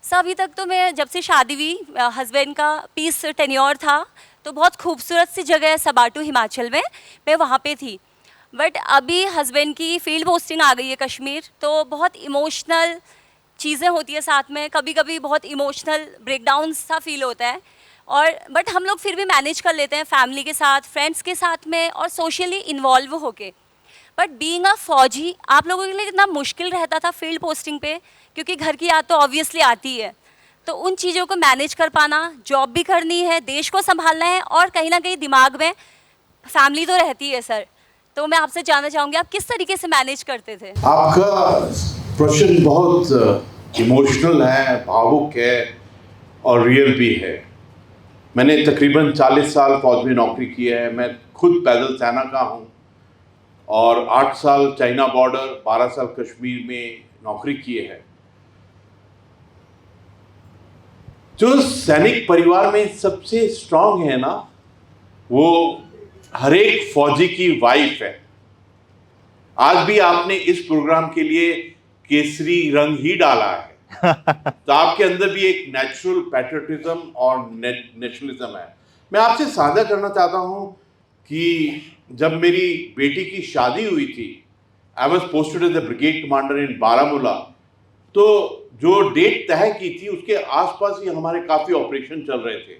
Sir, अभी तक तो मैं जब से शादी हुई, हस्बैंड का पीस टेन्योर था, तो बहुत खूबसूरत सी जगह है सबाटू हिमाचल में, मैं वहाँ पे थी। बट अभी हस्बैंड की फील्ड पोस्टिंग आ गई है कश्मीर, तो बहुत इमोशनल चीज़ें होती है साथ में, कभी कभी बहुत इमोशनल ब्रेकडाउन सा फील होता है। और बट हम लोग फिर भी मैनेज कर लेते हैं फैमिली के साथ, फ्रेंड्स के साथ में, और सोशली इन्वॉल्व होके। बट बीइंग अ फौजी, आप लोगों के लिए कितना मुश्किल रहता था फील्ड पोस्टिंग पे, क्योंकि घर की याद तो ऑब्वियसली आती है, तो उन चीज़ों को मैनेज कर पाना, जॉब भी करनी है, देश को संभालना है, और कहीं ना कहीं दिमाग में फैमिली तो रहती है सर। तो मैं आपसे जानना चाहूँगी आप किस तरीके से मैनेज करते थे? आपका प्रश्न बहुत इमोशनल है, भावुक है और रियल भी है। मैंने तकरीबन 40 साल फौज में नौकरी की है। मैं खुद पैदल सेना का हूँ और 8 साल चाइना बॉर्डर, 12 साल कश्मीर में नौकरी की है। जो सैनिक परिवार में सबसे स्ट्रांग है ना, वो हर एक फौजी की वाइफ है। आज भी आपने इस प्रोग्राम के लिए केसरी रंग ही डाला है। तो आपके अंदर भी एक नेचुरल पैट्रियटिज्म और नेशनलिज्म है। मैं आपसे साझा करना चाहता हूँ कि जब मेरी बेटी की शादी हुई थी, I was posted as the brigade commander in Baramulla, तो जो डेट तय की थी उसके आसपास ही हमारे काफ़ी ऑपरेशन चल रहे थे।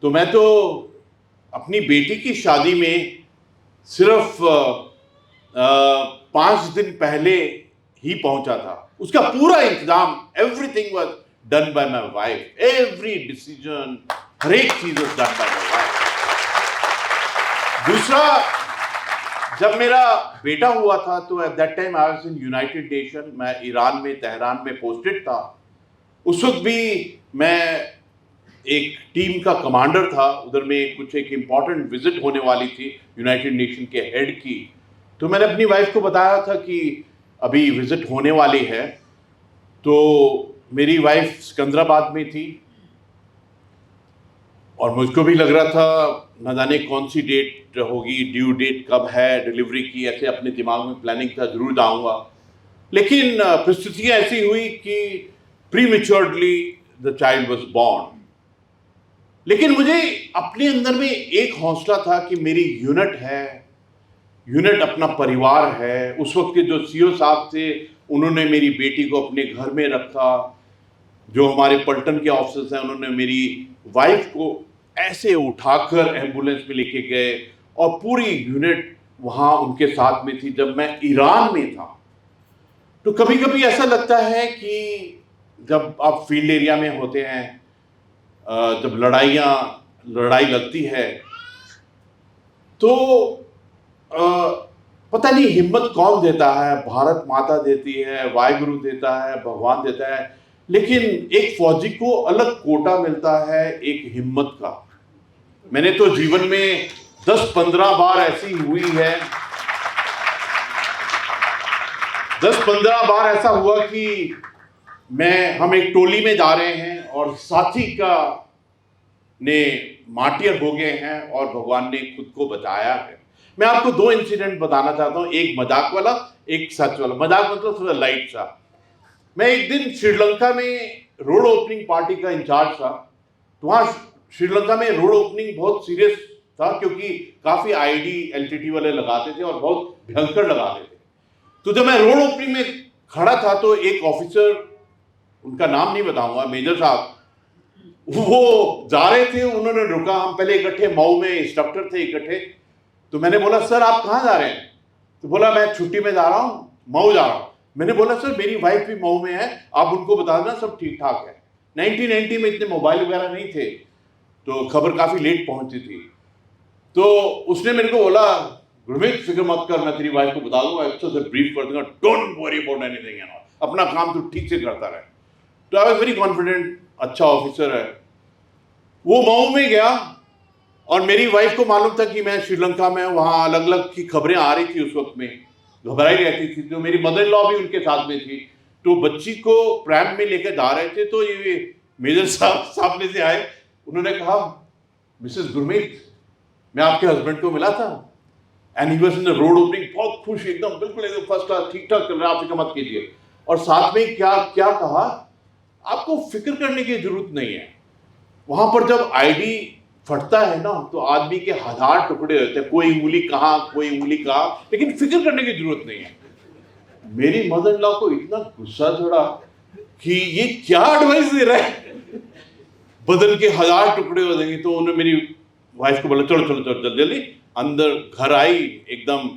तो मैं तो अपनी बेटी की शादी में सिर्फ 5 दिन पहले ही पहुंचा था। उसका पूरा इंतजाम, everything was done by my wife, every decision, हर एक चीज was done by my wife. दूसरा, जब मेरा बेटा हुआ था तो at that time I was in United Nation, मैं ईरान में तेहरान में पोस्टेड था। उस वक्त भी मैं एक टीम का कमांडर था, उधर में कुछ एक इम्पॉर्टेंट विजिट होने वाली थी यूनाइटेड नेशन के हेड की। तो मैंने अपनी वाइफ को बताया था कि अभी विजिट होने वाली है। तो मेरी वाइफ सिकंदराबाद में थी और मुझको भी लग रहा था न जाने कौन सी डेट होगी, ड्यू डेट कब है डिलीवरी की, ऐसे अपने दिमाग में प्लानिंग था जरूर जाऊंगा। लेकिन परिस्थितियाँ ऐसी हुई कि prematurely the child was born. लेकिन मुझे अपने अंदर में एक हौसला था कि मेरी यूनिट है, यूनिट अपना परिवार है। उस वक्त के जो सीओ साहब थे उन्होंने मेरी बेटी को अपने घर में रखा। जो हमारे पलटन के ऑफिसर्स हैं उन्होंने मेरी वाइफ को ऐसे उठाकर एम्बुलेंस में लेके गए और पूरी यूनिट वहाँ उनके साथ में थी जब मैं ईरान में था। तो कभी कभी ऐसा लगता है कि जब आप फील्ड एरिया में होते हैं, जब लड़ाई लगती है तो पता नहीं हिम्मत कौन देता है, भारत माता देती है, वाहिगुरु देता है, भगवान देता है, लेकिन एक फौजी को अलग कोटा मिलता है एक हिम्मत का। मैंने तो जीवन में 10-15 बार ऐसी हुई है, 10-15 बार ऐसा हुआ कि हम एक टोली में जा रहे हैं और साथी का ने मार्टियर हो गए हैं और भगवान ने खुद को बचाया है। मैं आपको 2 इंसिडेंट बताना चाहता हूँ, एक मजाक वाला, एक सच वाला। मजाक मतलब थोड़ा लाइट सा। मैं एक दिन श्रीलंका में रोड ओपनिंग पार्टी का इंचार्ज था। तो वहाँ श्रीलंका में रोड ओपनिंग बहुत सीरियस था क्योंकि काफ़ी आईडी एलटीटी वाले लगाते थे और बहुत भयंकर लगाते थे। तो जब मैं रोड ओपनिंग में खड़ा था तो एक ऑफिसर, उनका नाम नहीं बताऊंगा, मेजर साहब, वो जा रहे थे, उन्होंने रुका। हम पहले इकट्ठे मऊ में इंस्ट्रक्टर थे इकट्ठे। तो मैंने बोला सर आप कहाँ जा रहे हैं? तो बोला मैं छुट्टी में जा रहा हूँ, मऊ जा रहा हूँ। मैंने बोला सर मेरी वाइफ भी मऊ में है, आप उनको बता देना सब ठीक ठाक है। 1990 में इतने मोबाइल वगैरह नहीं थे तो खबर काफ़ी लेट पहुंची थी। तो उसने मेरे को बोला गुरमीत फिक्र मत कर, मैं तेरी वाइफ को बता दूंगा, अच्छे से ब्रीफ कर दूंगा, डोंट वरी अबाउट एनीथिंग, अपना काम तो ठीक से करता रहे। तो आई वॉज वेरी कॉन्फिडेंट, अच्छा ऑफिसर है। वो मऊ में गया और मेरी वाइफ को मालूम था कि मैं श्रीलंका में, वहाँ अलग अलग की खबरें आ रही थी, उस वक्त में घबराई रहती थी। तो मेरी मदर इन लॉ भी उनके साथ में थी। तो बच्ची को प्रैम में लेकर जा रहे थे तो ये मेजर साहब सामने से आए, उन्होंने कहा मिसेस गुरमीत मैं आपके हस्बैंड को मिला था and he was in the road opening, बहुत खुश, एकदम बिल्कुल एकदम फर्स्ट क्लास, ठीक ठाक चल रहा है, आप फिक्र मत कीजिए। और साथ में क्या क्या कहा, आपको फिक्र करने की जरूरत नहीं है। वहां पर जब आईडी फटता है ना तो आदमी के 1000 टुकड़े होते हैं, कोई उंगली कहाँ कोई उंगली कहाँ, लेकिन फिक्र करने की जरूरत नहीं है। मेरी मदर इन लॉ को इतना गुस्सा चढ़ा कि ये क्या एडवाइस दे रहा है, बदन के 1000 टुकड़े हो जाएंगे। तो उन्होंने मेरी वाइफ को बोला चलो चलो चलो जल्दी जल्दी। अंदर घर आई, एकदम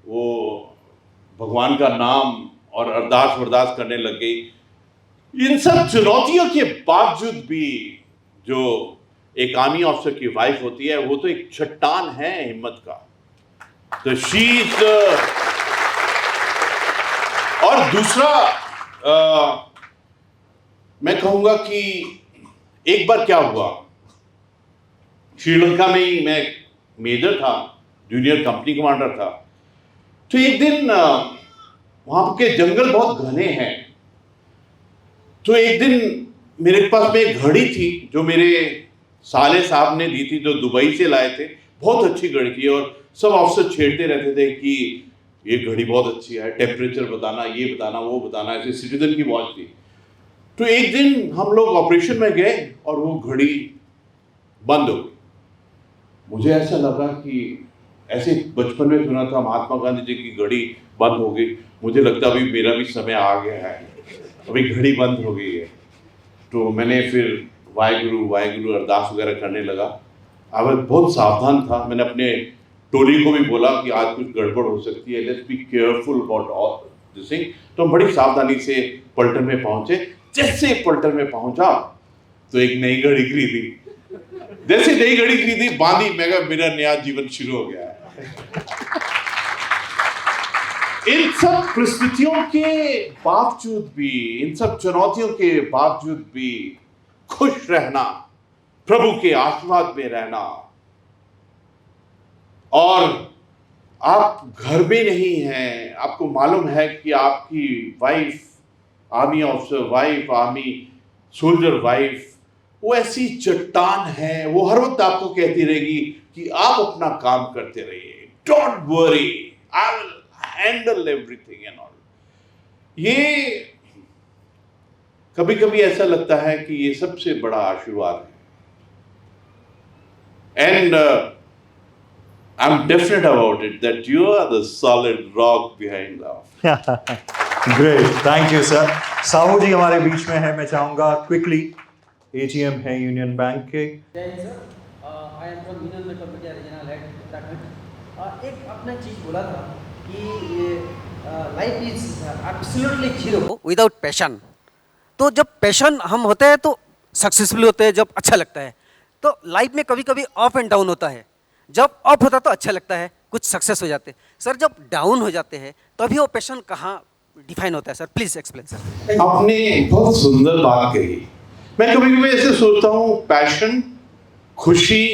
वो भगवान का नाम और अरदास वरदास करने लग गई। इन सब चुनौतियों के बावजूद भी जो एक आर्मी ऑफिसर की वाइफ होती है वो तो एक चट्टान है हिम्मत का। तो शीज और दूसरा मैं कहूंगा कि एक बार क्या हुआ, श्रीलंका में ही मैं मेजर था, जूनियर कंपनी कमांडर था। तो एक दिन वहां के जंगल बहुत घने हैं। तो एक दिन मेरे पास में एक घड़ी थी जो मेरे साले साहब ने दी थी, जो दुबई से लाए थे। बहुत अच्छी घड़ी थी और सब ऑफिसर छेड़ते रहते थे कि ये घड़ी बहुत अच्छी है, टेम्परेचर बताना, ये बताना, वो बताना, ऐसे सिटीजन की वॉच थी। तो एक दिन हम लोग ऑपरेशन में गए और वो घड़ी बंद हो गई। मुझे ऐसा लगा कि ऐसे बचपन में सुना था महात्मा गांधी जी की घड़ी बंद हो गई, मुझे लगता अभी मेरा भी समय आ गया है, अभी घड़ी बंद हो गई है। तो मैंने फिर वाहेगुरु वाहेगुरु अरदास वगैरह करने लगा। अब मैं बहुत सावधान था, मैंने अपने टोली को भी बोला कि आज कुछ गड़बड़ हो सकती है, let's be careful about all this thing. तो हम बड़ी सावधानी से पलटन में पहुंचे। जैसे पलटन में पहुंचा तो एक नई घड़ी खरीदी, जैसे नई घड़ी खरीदी बांधी, मैं कहा मेरा नया जीवन शुरू हो गया है। इन सब परिस्थितियों के बावजूद भी, इन सब चुनौतियों के बावजूद भी खुश रहना, प्रभु के आशीर्वाद में रहना। और आप घर में नहीं हैं, आपको मालूम है कि आपकी wife, army officer wife, army soldier wife, वो ऐसी चट्टान है, वो हर वक्त आपको कहती रहेगी कि आप अपना काम करते रहिए, don't worry, I will handle everything and all. ये कभी कभी ऐसा लगता है कि ये सबसे बड़ा आशीर्वाद है। And I am definite about it that you are the solid rock behind love. Great, thank you sir. Sahu ji हमारे बीच में है, मैं चाहूंगा क्विकली, एजीएम है यूनियन बैंक के। एक आपने चीज बोला था कि life is absolutely zero without passion. तो जब पैशन हम होते हैं तो सक्सेसफुल होते हैं, जब अच्छा लगता है। तो लाइफ में कभी कभी अप एंड डाउन होता है, जब अप होता है तो अच्छा लगता है, कुछ सक्सेस हो जाते हैं। सर जब डाउन हो जाते हैं तभी वो पैशन कहाँ डिफाइन होता है सर? Please explain sir. आपने बहुत सुंदर बात कही। मैं कभी कभी ऐसे सोचता हूँ, पैशन, खुशी,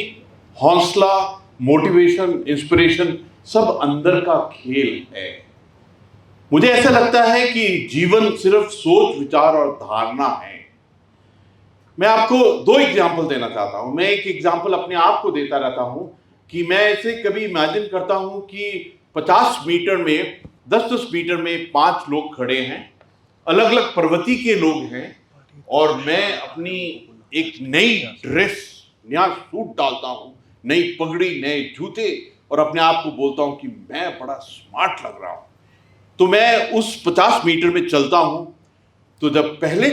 हौसला, मोटिवेशन, इंस्पिरेशन सब अंदर का खेल है। मुझे ऐसा लगता है कि जीवन सिर्फ सोच, विचार और धारणा है। मैं आपको दो एग्जाम्पल देना चाहता हूं। मैं एक एग्जाम्पल अपने आप को देता रहता हूं कि मैं ऐसे कभी इमेजिन करता हूं कि 50 मीटर में, 10-10 मीटर में 5 लोग खड़े हैं, अलग अलग प्रवृत्ति के लोग हैं, और मैं अपनी एक नई ड्रेस, नया सूट डालता हूं, नई पगड़ी, नए जूते, और अपने आप को बोलता हूं कि मैं बड़ा स्मार्ट लग रहा हूं। तो मैं उस 50 मीटर में चलता हूं, तो जब पहले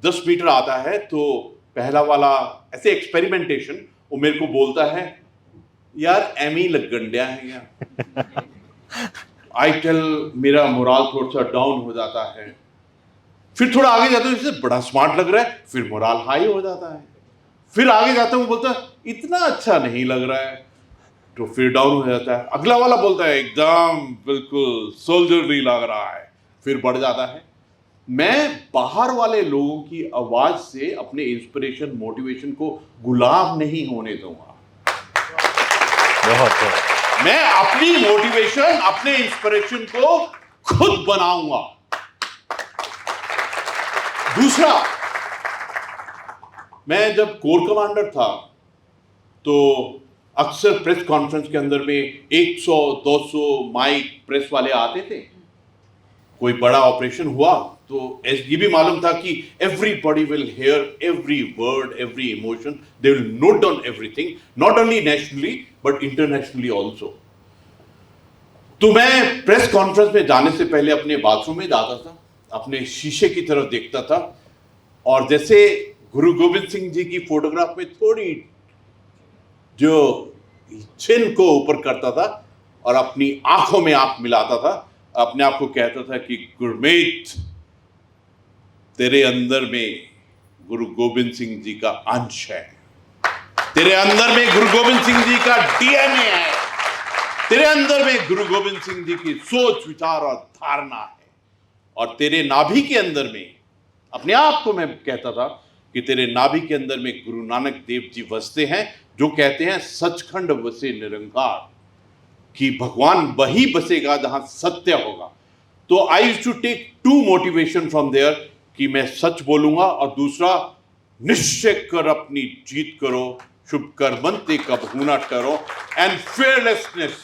10 मीटर आता है तो पहला वाला ऐसे एक्सपेरिमेंटेशन, वो मेरे को बोलता है यार एमी लग गंडिया है यार। आई टेल, मेरा मोराल थोड़ा सा डाउन हो जाता है। फिर थोड़ा आगे जाता हूँ, इससे बड़ा स्मार्ट लग रहा है, फिर मोराल हाई हो जाता है। फिर आगे जाता हूँ, बोलता है इतना अच्छा नहीं लग रहा है, तो फिर डाउन हो जाता है। अगला वाला बोलता है एकदम बिल्कुल सोल्जरली लग रहा है, फिर बढ़ जाता है। मैं बाहर वाले लोगों की आवाज से अपने इंस्पिरेशन, मोटिवेशन को गुलाम नहीं होने दूंगा। मैं अपनी मोटिवेशन, अपने इंस्पिरेशन को खुद बनाऊंगा। दूसरा, मैं जब कोर कमांडर था तो अक्सर प्रेस कॉन्फ्रेंस के अंदर में 100-200 माइक प्रेस वाले आते थे। कोई बड़ा ऑपरेशन हुआ तो ये भी मालूम था कि everybody will hear every word, every emotion, they will note down everything, not only nationally but internationally also. तो मैं प्रेस कॉन्फ्रेंस में जाने से पहले अपने बाथरूम में जाता था, अपने शीशे की तरफ देखता था, और जैसे गुरु गोविंद सिंह जी की फोटोग्राफ में थोड़ी जो चिन को ऊपर करता था और अपनी आंखों में आंख मिलाता था, अपने आप को कहता था कि गुरमीत, तेरे अंदर में गुरु गोविंद सिंह जी का अंश है, तेरे अंदर में गुरु गोविंद सिंह जी का डीएनए है, तेरे अंदर में गुरु गोविंद सिंह जी की सोच, विचार और धारणा है, और तेरे नाभि के अंदर में, अपने आप को मैं कहता था कि तेरे नाभि के अंदर में गुरु नानक देव जी बसते हैं, जो कहते हैं सचखंड बसे निरंकार, कि भगवान वही बसेगा जहां सत्य होगा। तो I used to take 2 motivation from there, कि मैं सच बोलूंगा, और दूसरा, निश्चय कर अपनी जीत करो, शुभ कर्मंते कबहू न करो, एंड फेयरलेसनेस।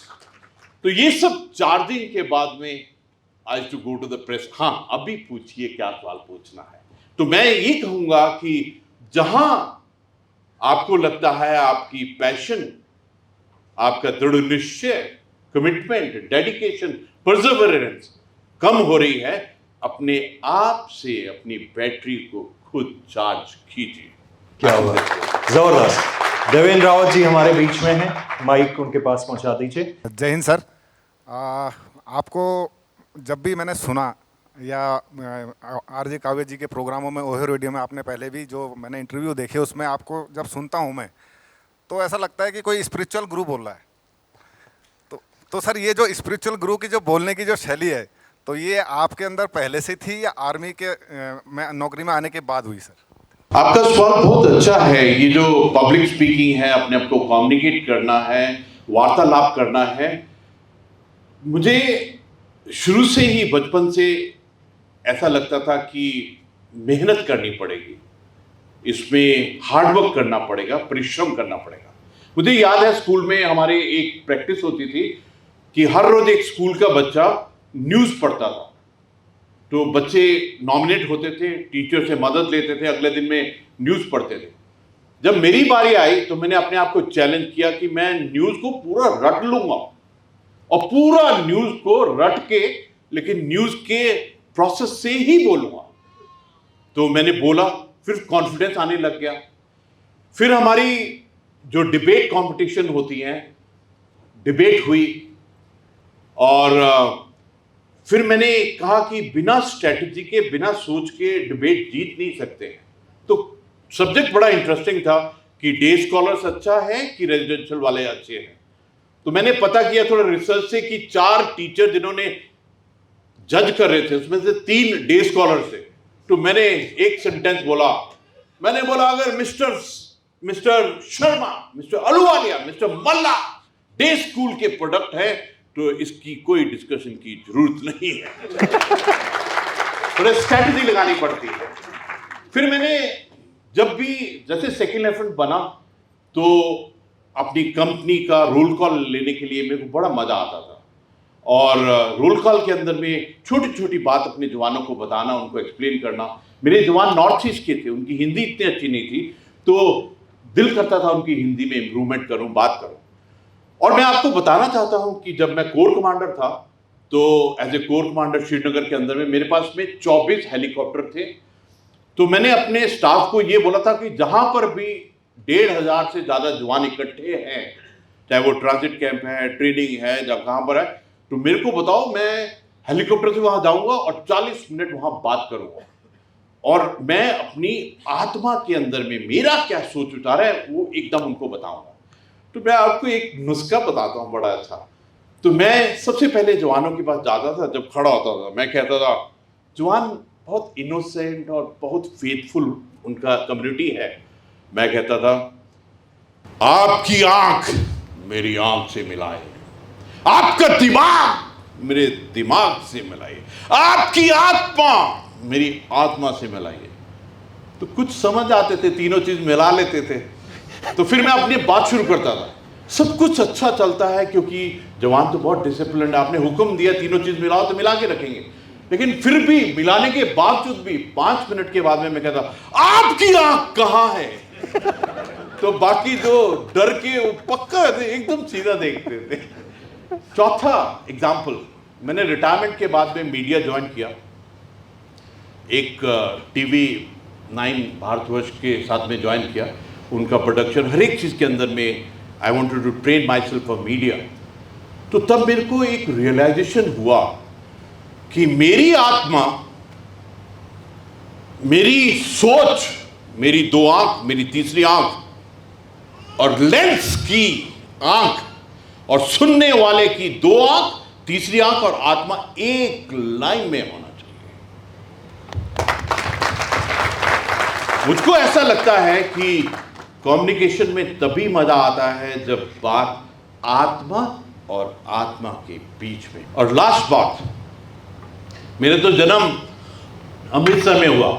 तो ये सब 4 दिन के बाद में I to go to the press. हाँ, अभी पूछिए क्या सवाल पूछना है। तो मैं ये कहूंगा कि जहां आपको लगता है आपकी पैशन, आपका दृढ़ निश्चय, कमिटमेंट, डेडिकेशन, परसेवरेंस कम हो रही है, अपने आप से अपनी बैटरी को खुद चार्ज कीजिए। क्या हुआ, जबरदस्त। देवेंद्र रावत जी हमारे बीच में हैं, माइक उनके पास पहुंचा दीजिए। जय हिंद सर। आपको जब भी मैंने सुना या आरजे काव्य जी के प्रोग्रामों में, ओयो रेडियो में, आपने पहले भी जो मैंने इंटरव्यू देखे उसमें आपको जब सुनता हूँ मैं, तो ऐसा लगता है कि कोई स्पिरिचुअल गुरु बोल रहा है। तो सर ये जो स्पिरिचुअल गुरु की जो बोलने की जो शैली है, तो ये आपके अंदर पहले से थी या आर्मी के नौकरी में आने के बाद हुई सर? आपका सवाल बहुत अच्छा है। ये जो पब्लिक स्पीकिंग है, अपने आप को कम्युनिकेट करना है, वार्तालाप करना है, मुझे शुरू से ही बचपन से ऐसा लगता था कि मेहनत करनी पड़ेगी, इसमें हार्डवर्क करना पड़ेगा, परिश्रम करना पड़ेगा। मुझे याद है स्कूल में हमारे एक प्रैक्टिस होती थी कि हर रोज एक स्कूल का बच्चा न्यूज़ पढ़ता था। तो बच्चे नॉमिनेट होते थे, टीचर से मदद लेते थे, अगले दिन में न्यूज़ पढ़ते थे। जब मेरी बारी आई तो मैंने अपने आप को चैलेंज किया कि मैं न्यूज़ को पूरा रट लूंगा, और पूरा न्यूज़ को रट के, लेकिन न्यूज़ के प्रोसेस से ही बोलूंगा। तो मैंने बोला, फिर कॉन्फिडेंस आने लग गया। फिर हमारी जो डिबेट कंपटीशन होती हैं, डिबेट हुई, और फिर मैंने कहा कि बिना स्ट्रेटजी के, बिना सोच के डिबेट जीत नहीं सकते हैं। तो सब्जेक्ट बड़ा इंटरेस्टिंग था कि डे स्कॉलर्स अच्छा है कि रेजिडेंशियल वाले अच्छे हैं। तो मैंने पता किया थोड़ा रिसर्च से कि 4 टीचर जिन्होंने जज कर रहे थे, उसमें से 3 डे स्कॉलर थे। तो मैंने एक सेंटेंस बोला, मैंने बोला अगर mister Sharma, mister Ahluwalia, mister Malla day school के प्रोडक्ट है तो इसकी कोई डिस्कशन की जरूरत नहीं है। थोड़ा स्ट्रैटेजी लगानी पड़ती है। फिर मैंने जब भी जैसे सेकेंड लेफ्टिनेंट बना तो अपनी कंपनी का रोल कॉल लेने के लिए मेरे को बड़ा मजा आता था, और रोल कॉल के अंदर में छोटी छोटी बात अपने जवानों को बताना, उनको एक्सप्लेन करना। मेरे जवान नॉर्थ ईस्ट के थे, उनकी हिंदी इतनी अच्छी नहीं थी, तो दिल करता था उनकी हिंदी में इम्प्रूवमेंट करूं, बात करूं। और मैं आपको बताना चाहता हूं कि जब मैं कोर कमांडर था, तो as a core commander Srinagar के अंदर में मेरे पास में 24 हेलीकॉप्टर थे। तो मैंने अपने स्टाफ को ये बोला था कि जहां पर भी 1,500 से ज़्यादा जवान इकट्ठे हैं, चाहे वो ट्रांजिट कैंप है, ट्रेनिंग है, जब कहाँ पर है, तो मेरे को बताओ, मैं हेलीकॉप्टर से वहाँ जाऊँगा और 40 मिनट वहाँ बात करूँगा, और मैं अपनी आत्मा के अंदर में मेरा क्या सोच विचार है वो एकदम उनको बताऊँगा। तो मैं आपको एक नुस्खा बताता हूँ बड़ा अच्छा। तो मैं सबसे पहले जवानों के पास जाता था, जब खड़ा होता था मैं कहता था, जवान बहुत इनोसेंट और बहुत फेथफुल उनका कम्युनिटी है, मैं कहता था, आपकी आंख मेरी आंख से मिलाए, आपका दिमाग मेरे दिमाग से मिलाइए, आपकी आत्मा मेरी आत्मा से मिलाइए। तो कुछ समझ आते थे, तीनों चीज मिला लेते थे। तो फिर मैं अपनी बात शुरू करता था। सब कुछ अच्छा चलता है क्योंकि जवान तो बहुत डिसिप्लिन है, आपने हुक्म दिया तीनों चीज मिलाओ तो मिला के रखेंगे। लेकिन फिर भी मिलाने के बावजूद भी 5 मिनट के बाद में मैं कहता, आपकी आंख कहां है? तो बाकी जो डर के वो पक्का एकदम सीधा देखते थे। चौथा एग्जाम्पल, मैंने रिटायरमेंट के बाद में मीडिया ज्वाइन किया, एक टीवी 9 भारतवर्ष के साथ में ज्वाइन किया। उनका प्रोडक्शन हर एक चीज़ के अंदर में I wanted to train myself for media. तो तब मेरे को एक रियलाइजेशन हुआ कि मेरी आत्मा, मेरी सोच, मेरी 2 आंख, मेरी तीसरी आंख, और लेंस की आंख और सुनने वाले की 2 आंख, तीसरी आंख और आत्मा एक लाइन में होना चाहिए। मुझको ऐसा लगता है कि कम्युनिकेशन में तभी मजा आता है जब बात आत्मा और आत्मा के बीच में। और लास्ट बात, मेरा तो जन्म अमृतसर में हुआ,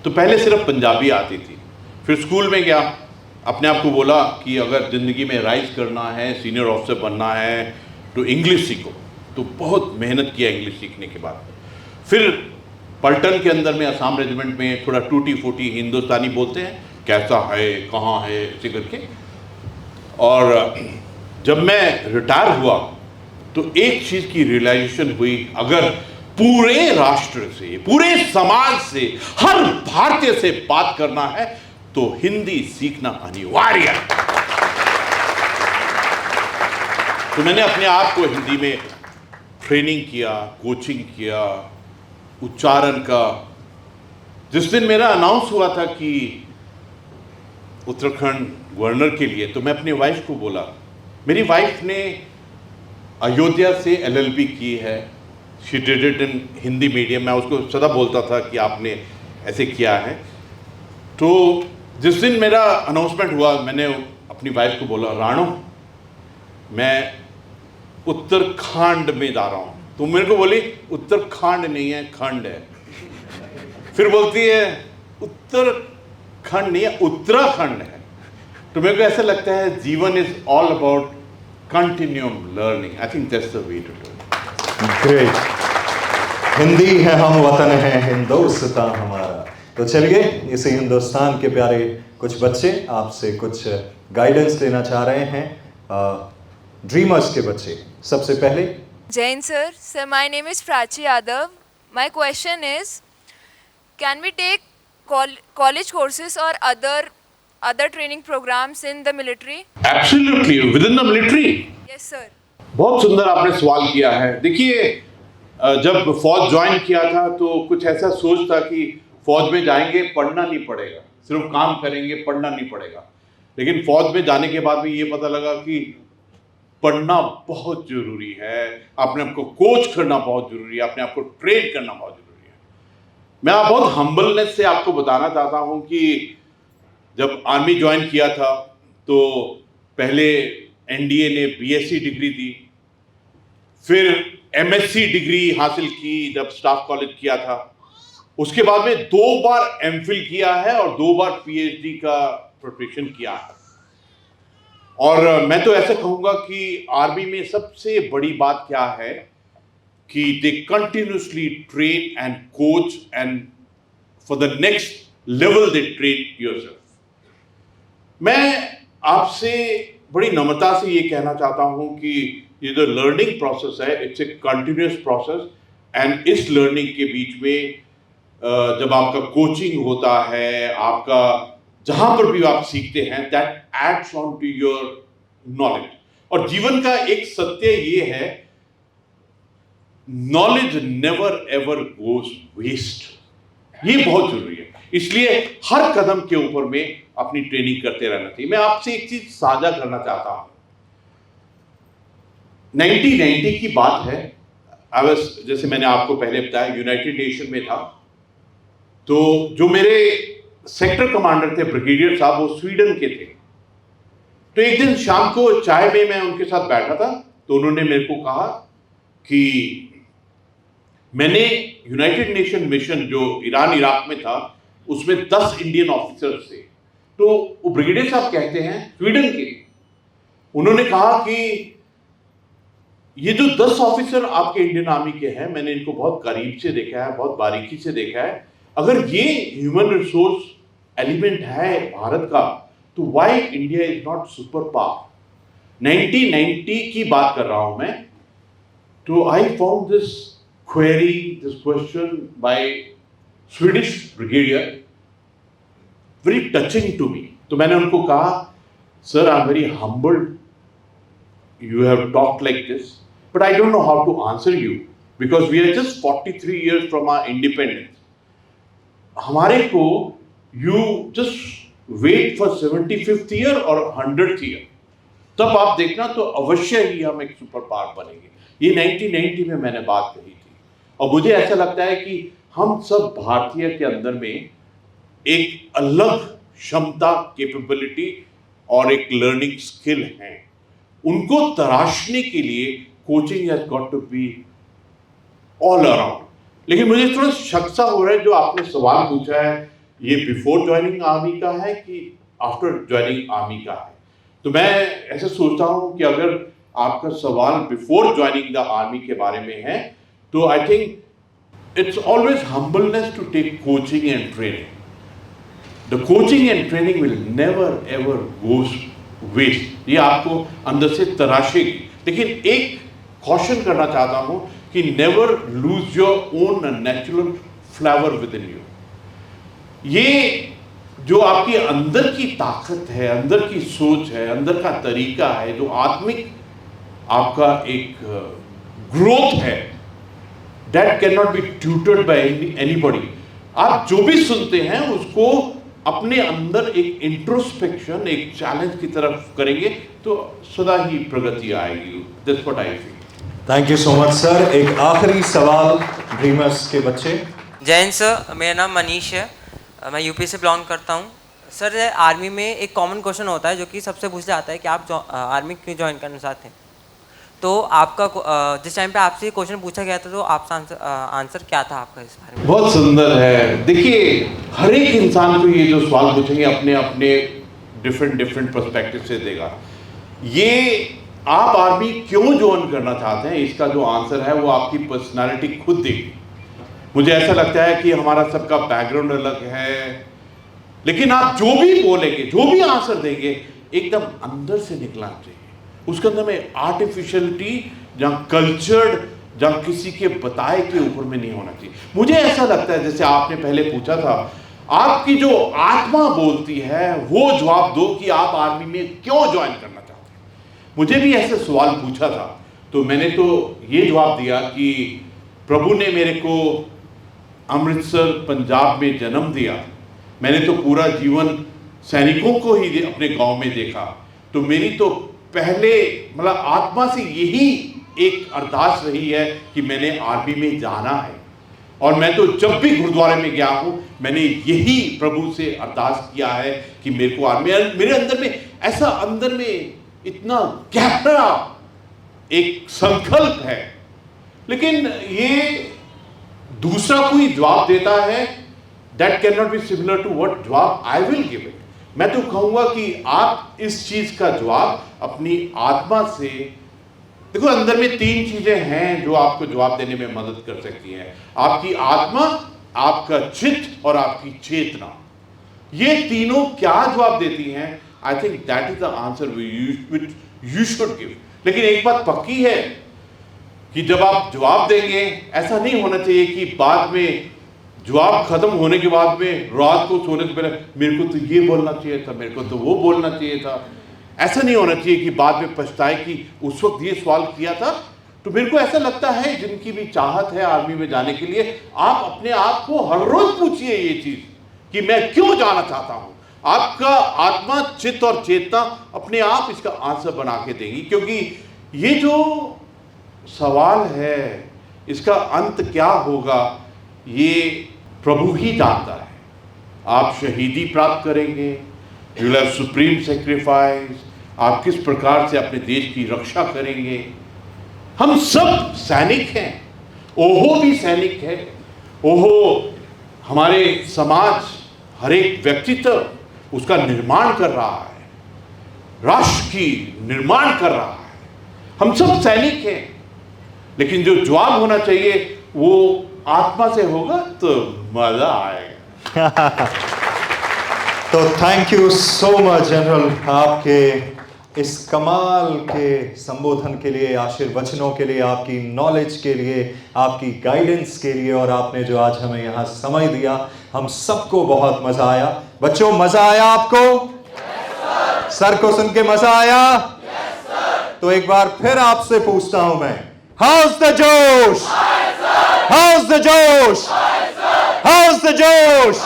तो पहले सिर्फ पंजाबी आती थी। फिर स्कूल में गया, अपने आप को बोला कि अगर ज़िंदगी में राइज करना है, सीनियर ऑफिसर बनना है, तो इंग्लिश सीखो। तो बहुत मेहनत किया इंग्लिश सीखने के बाद। फिर पलटन के अंदर में असम रेजिमेंट में थोड़ा टूटी फूटी हिंदुस्तानी बोलते हैं, कैसा है, कहाँ है, ऐसे करके। और जब मैं रिटायर हुआ तो एक चीज़ की रियलाइजेशन हुई, अगर पूरे राष्ट्र से, पूरे समाज से, हर भारतीय से बात करना है तो हिंदी सीखना अनिवार्य है। तो मैंने अपने आप को हिंदी में ट्रेनिंग किया, कोचिंग किया, उच्चारण का। जिस दिन मेरा अनाउंस हुआ था कि उत्तराखंड गवर्नर के लिए, तो मैं अपनी वाइफ को बोला, मेरी वाइफ ने अयोध्या से LLB की है, she did it in Hindi medium. मैं उसको सदा बोलता था कि आपने ऐसे किया है। तो जिस दिन मेरा अनाउंसमेंट हुआ, मैंने अपनी वाइफ को बोला, राणो मैं उत्तराखंड में जा रहा हूँ। तो मेरे को बोली, उत्तराखंड नहीं है, खंड है। फिर बोलती है उत्तराखंड नहीं है, उत्तराखंड है। तो मेरे को ऐसा लगता है जीवन is all about continuum learning. I think that's the way to do it. Great. Hindi है हम, वतन है हिंदुस्तान हमारा। तो चलिए, इसी हिंदुस्तान के प्यारे कुछ बच्चे आपसे कुछ गाइडेंस लेना चाह रहे हैं, ड्रीमर्स के बच्चे। सबसे पहले Jain sir, my name is Prachi Yadav. My question is, can we take college courses or other training programs in the military? Absolutely, within the military. Yes sir. बहुत सुंदर आपने सवाल किया है। देखिए, जब फौज ज्वाइन किया था तो कुछ ऐसा सोच था कि फौज में जाएंगे, पढ़ना नहीं पड़ेगा, सिर्फ काम करेंगे, पढ़ना नहीं पड़ेगा। लेकिन फौज में जाने के बाद भी ये पता लगा कि पढ़ना बहुत जरूरी है, अपने आप को कोच करना बहुत जरूरी है, अपने आप को ट्रेन करना बहुत जरूरी है। मैं बहुत हम्बलनेस से आपको बताना चाहता हूं कि जब आर्मी ज्वाइन किया था तो पहले NDA ने BSc डिग्री दी, फिर MSc डिग्री हासिल की जब स्टाफ कॉलेज किया था। उसके बाद में 2 बार MPhil किया है और 2 बार PhD का प्रिपरेशन किया है। और मैं तो ऐसा कहूँगा कि आर्मी में सबसे बड़ी बात क्या है कि they continuously train and coach and for the next level they train yourself. मैं आपसे बड़ी नम्रता से ये कहना चाहता हूँ कि ये जो लर्निंग प्रोसेस है, it's a continuous process. And इस लर्निंग के बीच में जब आपका कोचिंग होता है, आपका जहां पर भी आप सीखते हैं, that adds on to your knowledge. और जीवन का एक सत्य ये है, knowledge never ever goes waste. ये बहुत जरूरी है, इसलिए हर कदम के ऊपर में अपनी ट्रेनिंग करते रहना चाहिए। मैं आपसे एक चीज साझा करना चाहता हूं। 1990 की बात है। आई वाज, जैसे मैंने आपको पहले बताया, यूनाइटेड नेशन में था। तो जो मेरे सेक्टर कमांडर थे, ब्रिगेडियर साहब, वो स्वीडन के थे। तो एक दिन शाम को चाय में मैं उनके साथ बैठा था, तो उन्होंने मेरे को कहा कि मैंने यूनाइटेड नेशन मिशन जो ईरान इराक में था, उसमें 10 इंडियन ऑफिसर्स थे। तो वो ब्रिगेडियर साहब कहते हैं, स्वीडन के, उन्होंने कहा कि ये जो 10 ऑफिसर आपके इंडियन आर्मी के हैं, मैंने इनको बहुत करीब से देखा है, बहुत बारीकी से देखा है। अगर ये ह्यूमन रिसोर्स एलिमेंट है भारत का, तो why India is not superpower. 1990 की बात कर रहा हूं मैं। तो I found this query, this question by Swedish brigadier very touching to me. तो मैंने उनको कहा, sir I am very humbled, you have talked like this, but I don't know how to answer you because we are just 43 years from our independence. हमारे को you just wait for 75th year और 100th year, तब आप देखना तो अवश्य ही हम एक सुपर पावर बनेंगे। ये 1990 में मैंने बात कही थी। और मुझे ऐसा लगता है कि हम सब भारतीय के अंदर में एक अलग क्षमता, कैपेबिलिटी और एक लर्निंग स्किल है। उनको तराशने के लिए coaching has got to be all around. लेकिन मुझे थोड़ा शक सा हो रहा है, जो आपने सवाल पूछा है, ये बिफोर ज्वाइनिंग आर्मी का है कि आफ्टर ज्वाइनिंग आर्मी का है। तो मैं ऐसे सोचता हूँ कि अगर आपका सवाल बिफोर ज्वाइनिंग द आर्मी के बारे में है, तो I think it's always humbleness to take coaching and training. The coaching and training will never ever goes waste. ये आपको अंदर से तराशेगी. लेकिन एक caution करना चाहता हूँ कि never lose your own natural flavor within you. ये जो आपकी अंदर की ताकत है, अंदर की सोच है, अंदर का तरीका है, जो आत्मिक आपका एक ग्रोथ है, that cannot be tutored by anybody. आप जो भी सुनते हैं उसको अपने अंदर एक इंट्रोस्पेक्शन, एक चैलेंज की तरफ करेंगे तो सदा ही प्रगति आएगी. That's what I feel. Thank you so much sir. एक आखिरी सवाल ड्रीमर्स के बच्चे. जैन सर, मेरा नाम मनीष है, मैं यूपी से बिलोंग करता हूँ. सर आर्मी में एक कॉमन क्वेश्चन होता है जो कि सबसे पूछा जाता है कि आप आर्मी क्यों ज्वाइन करना चाहते हैं. तो आपका जिस टाइम पे आपसे क्वेश्चन पूछा गया था तो आपका आंसर क्या था आपका इस बारे में? बहुत सुंदर है. देखिए, हर एक इंसान को ये जो सवाल पूछेंगे अपने अपने डिफरेंट पर्सपेक्टिव से देगा. ये आप आर्मी क्यों ज्वाइन करना चाहते हैं, इसका जो आंसर है वो आपकी पर्सनालिटी खुद देगी. मुझे ऐसा लगता है कि हमारा सबका बैकग्राउंड अलग है, लेकिन आप जो भी बोलेंगे, जो भी आंसर देंगे, एकदम अंदर से निकलना चाहिए. उसके अंदर में आर्टिफिशियलिटी, जहाँ कल्चर्ड, जहाँ किसी के बताए के ऊपर में नहीं होना चाहिए. मुझे ऐसा लगता है, जैसे आपने पहले पूछा था, आपकी जो आत्मा बोलती है वो जवाब दो कि आप आर्मी में क्यों ज्वाइन करना चाहते हैं. मुझे भी ऐसे सवाल पूछा था तो मैंने तो ये जवाब दिया कि प्रभु ने मेरे को अमृतसर पंजाब में जन्म दिया. मैंने तो पूरा जीवन सैनिकों को ही अपने गांव में देखा. तो मेरी तो पहले मतलब आत्मा से यही एक अरदास रही है कि मैंने आर्मी में जाना है. और मैं तो जब भी गुरुद्वारे में गया हूँ मैंने यही प्रभु से अरदास किया है कि मेरे को आर्मी, मेरे अंदर में ऐसा, अंदर में इतना गहरा एक संकल्प है. लेकिन ये दूसरा कोई जवाब देता है, that can not be similar to what जवाब आई विल गिव इट. मैं तो कहूँगा कि आप इस चीज़ का जवाब अपनी आत्मा से देखो. अंदर में 3 चीज़ें हैं जो आपको जवाब देने में मदद कर सकती हैं. आपकी आत्मा, आपका चित्त और आपकी चेतना. ये तीनों क्या जवाब देती हैं? I think that is the answer you should give. लेकिन एक बात पक्की है कि जब आप जवाब देंगे, ऐसा नहीं होना चाहिए कि बाद में जवाब खत्म होने के बाद में रात को सोने से पहले मेरे को तो ये बोलना चाहिए था, मेरे को तो वो बोलना चाहिए था. ऐसा नहीं होना चाहिए कि बाद में पछताए कि उस वक्त ये सवाल किया था. तो मेरे को ऐसा लगता है जिनकी भी चाहत है आर्मी में जाने के लिए, आप अपने आप को हर रोज पूछिए ये चीज कि मैं क्यों जाना चाहता हूं. आपका आत्मा, चित्त और चेतना अपने आप इसका आंसर बना के देगी. क्योंकि ये जो सवाल है इसका अंत क्या होगा ये प्रभु ही जानता है. आप शहीदी प्राप्त करेंगे, you will have supreme sacrifice. आप किस प्रकार से अपने देश की रक्षा करेंगे. हम सब सैनिक हैं. ओहो भी सैनिक है. ओहो हमारे समाज, हर एक व्यक्तित्व उसका निर्माण कर रहा है, राष्ट्र की निर्माण कर रहा है. हम सब सैनिक हैं. लेकिन जो जवाब होना चाहिए वो आत्मा से होगा तो मजा आएगा. तो thank you so much general, आपके इस कमाल के संबोधन के लिए, आशीर्वचनों के लिए, आपकी नॉलेज के लिए, आपकी गाइडेंस के लिए, और आपने जो आज हमें यहाँ समय दिया. हम सबको बहुत मजा आया. बच्चों, मजा आया आपको? yes, सर को सुन के मजा आया? yes, तो एक बार फिर आपसे पूछता हूं मैं, हाउस द जोश? हाउस द जोश? हाउस द जोश?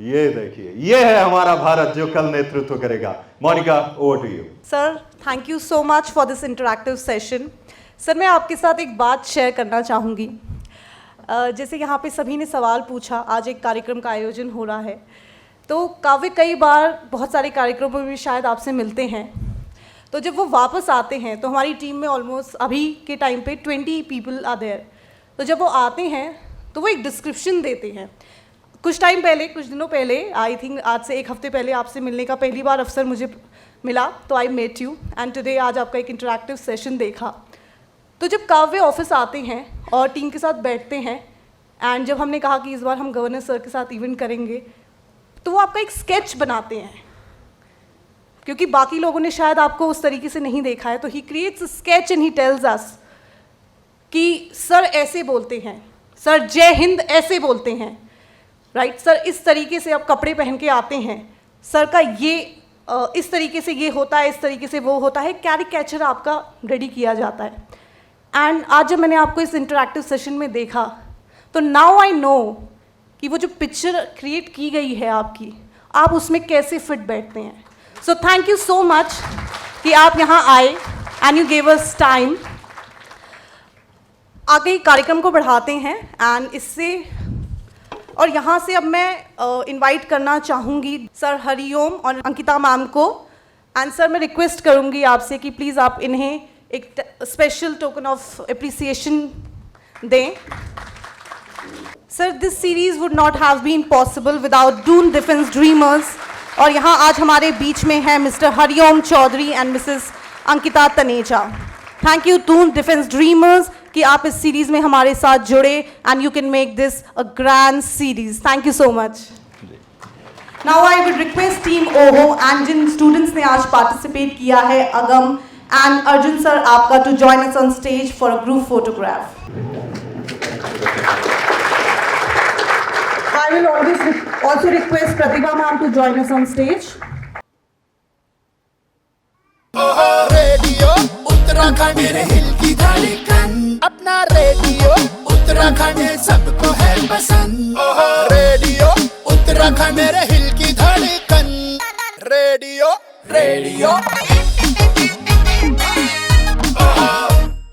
ये देखिए, ये है हमारा भारत जो कल नेतृत्व करेगा. Monika, over to you. Sir, thank you so much for this interactive session. Sir, मैं आपके साथ एक बात शेयर करना चाहूँगी. जैसे यहाँ पे सभी ने सवाल पूछा, आज एक कार्यक्रम का आयोजन हो रहा है, तो काव्य कई बार बहुत सारे कार्यक्रमों में शायद आपसे मिलते हैं. तो जब वो वापस आते हैं तो हमारी टीम में ऑलमोस्ट अभी के टाइम पे 20 पीपल आर देयर. तो जब वो आते हैं तो वो एक डिस्क्रिप्शन देते हैं. कुछ टाइम पहले, कुछ दिनों पहले, आई थिंक आज से 1 हफ्ते पहले आपसे मिलने का पहली बार अवसर मुझे मिला. तो I met you and today आज आपका एक इंटरैक्टिव सेशन देखा. तो जब काव्य ऑफिस आते हैं और टीम के साथ बैठते हैं एंड जब हमने कहा कि इस बार हम गवर्नर सर के साथ इवेंट करेंगे, तो वो आपका एक स्केच बनाते हैं, क्योंकि बाकी लोगों ने शायद आपको उस तरीके से नहीं देखा है, तो he creates a sketch and he tells us कि सर ऐसे बोलते हैं, सर जय हिंद ऐसे बोलते हैं, राइट सर इस तरीके से आप कपड़े पहन के आते हैं, सर का ये इस तरीके से ये होता है, इस तरीके से वो होता है, कैरिकेचर आपका रेडी किया जाता है। एंड आज जब मैंने आपको इस इंटरैक्टिव सेशन में देखा, तो नाउ आई नो कि वो जो पिक्चर क्रिएट की गई है आपकी, आप उसमें कैसे फिट बैठते हैं। So thank you so much कि आप यहाँ आए and you gave us time. आगे कार्यक्रम को बढ़ाते हैं एंड इससे और यहाँ से अब मैं इनवाइट करना चाहूँगी सर हरिओम और अंकिता मैम को। एंड सर मैं रिक्वेस्ट करूँगी आपसे कि प्लीज़ आप इन्हें एक स्पेशल टोकन ऑफ अप्रिसिएशन दें। Sir this series would not have been possible without Doon Defence Dreamers, और यहाँ आज हमारे बीच में हैं Mr Hariom Chaudhary and Mrs Ankita Taneja. Thank you Doon Defence Dreamers कि आप इस सीरीज़ में हमारे साथ जुड़े and you can make this a grand series. Thank you so much. Now I would request team ओहो एंड जिन स्टूडेंट्स ने आज पार्टिसिपेट किया है, अगम एंड अर्जुन सर आपका, to join us on stage for a group photograph. I will always also request Pratibha ma'am to join us on stage.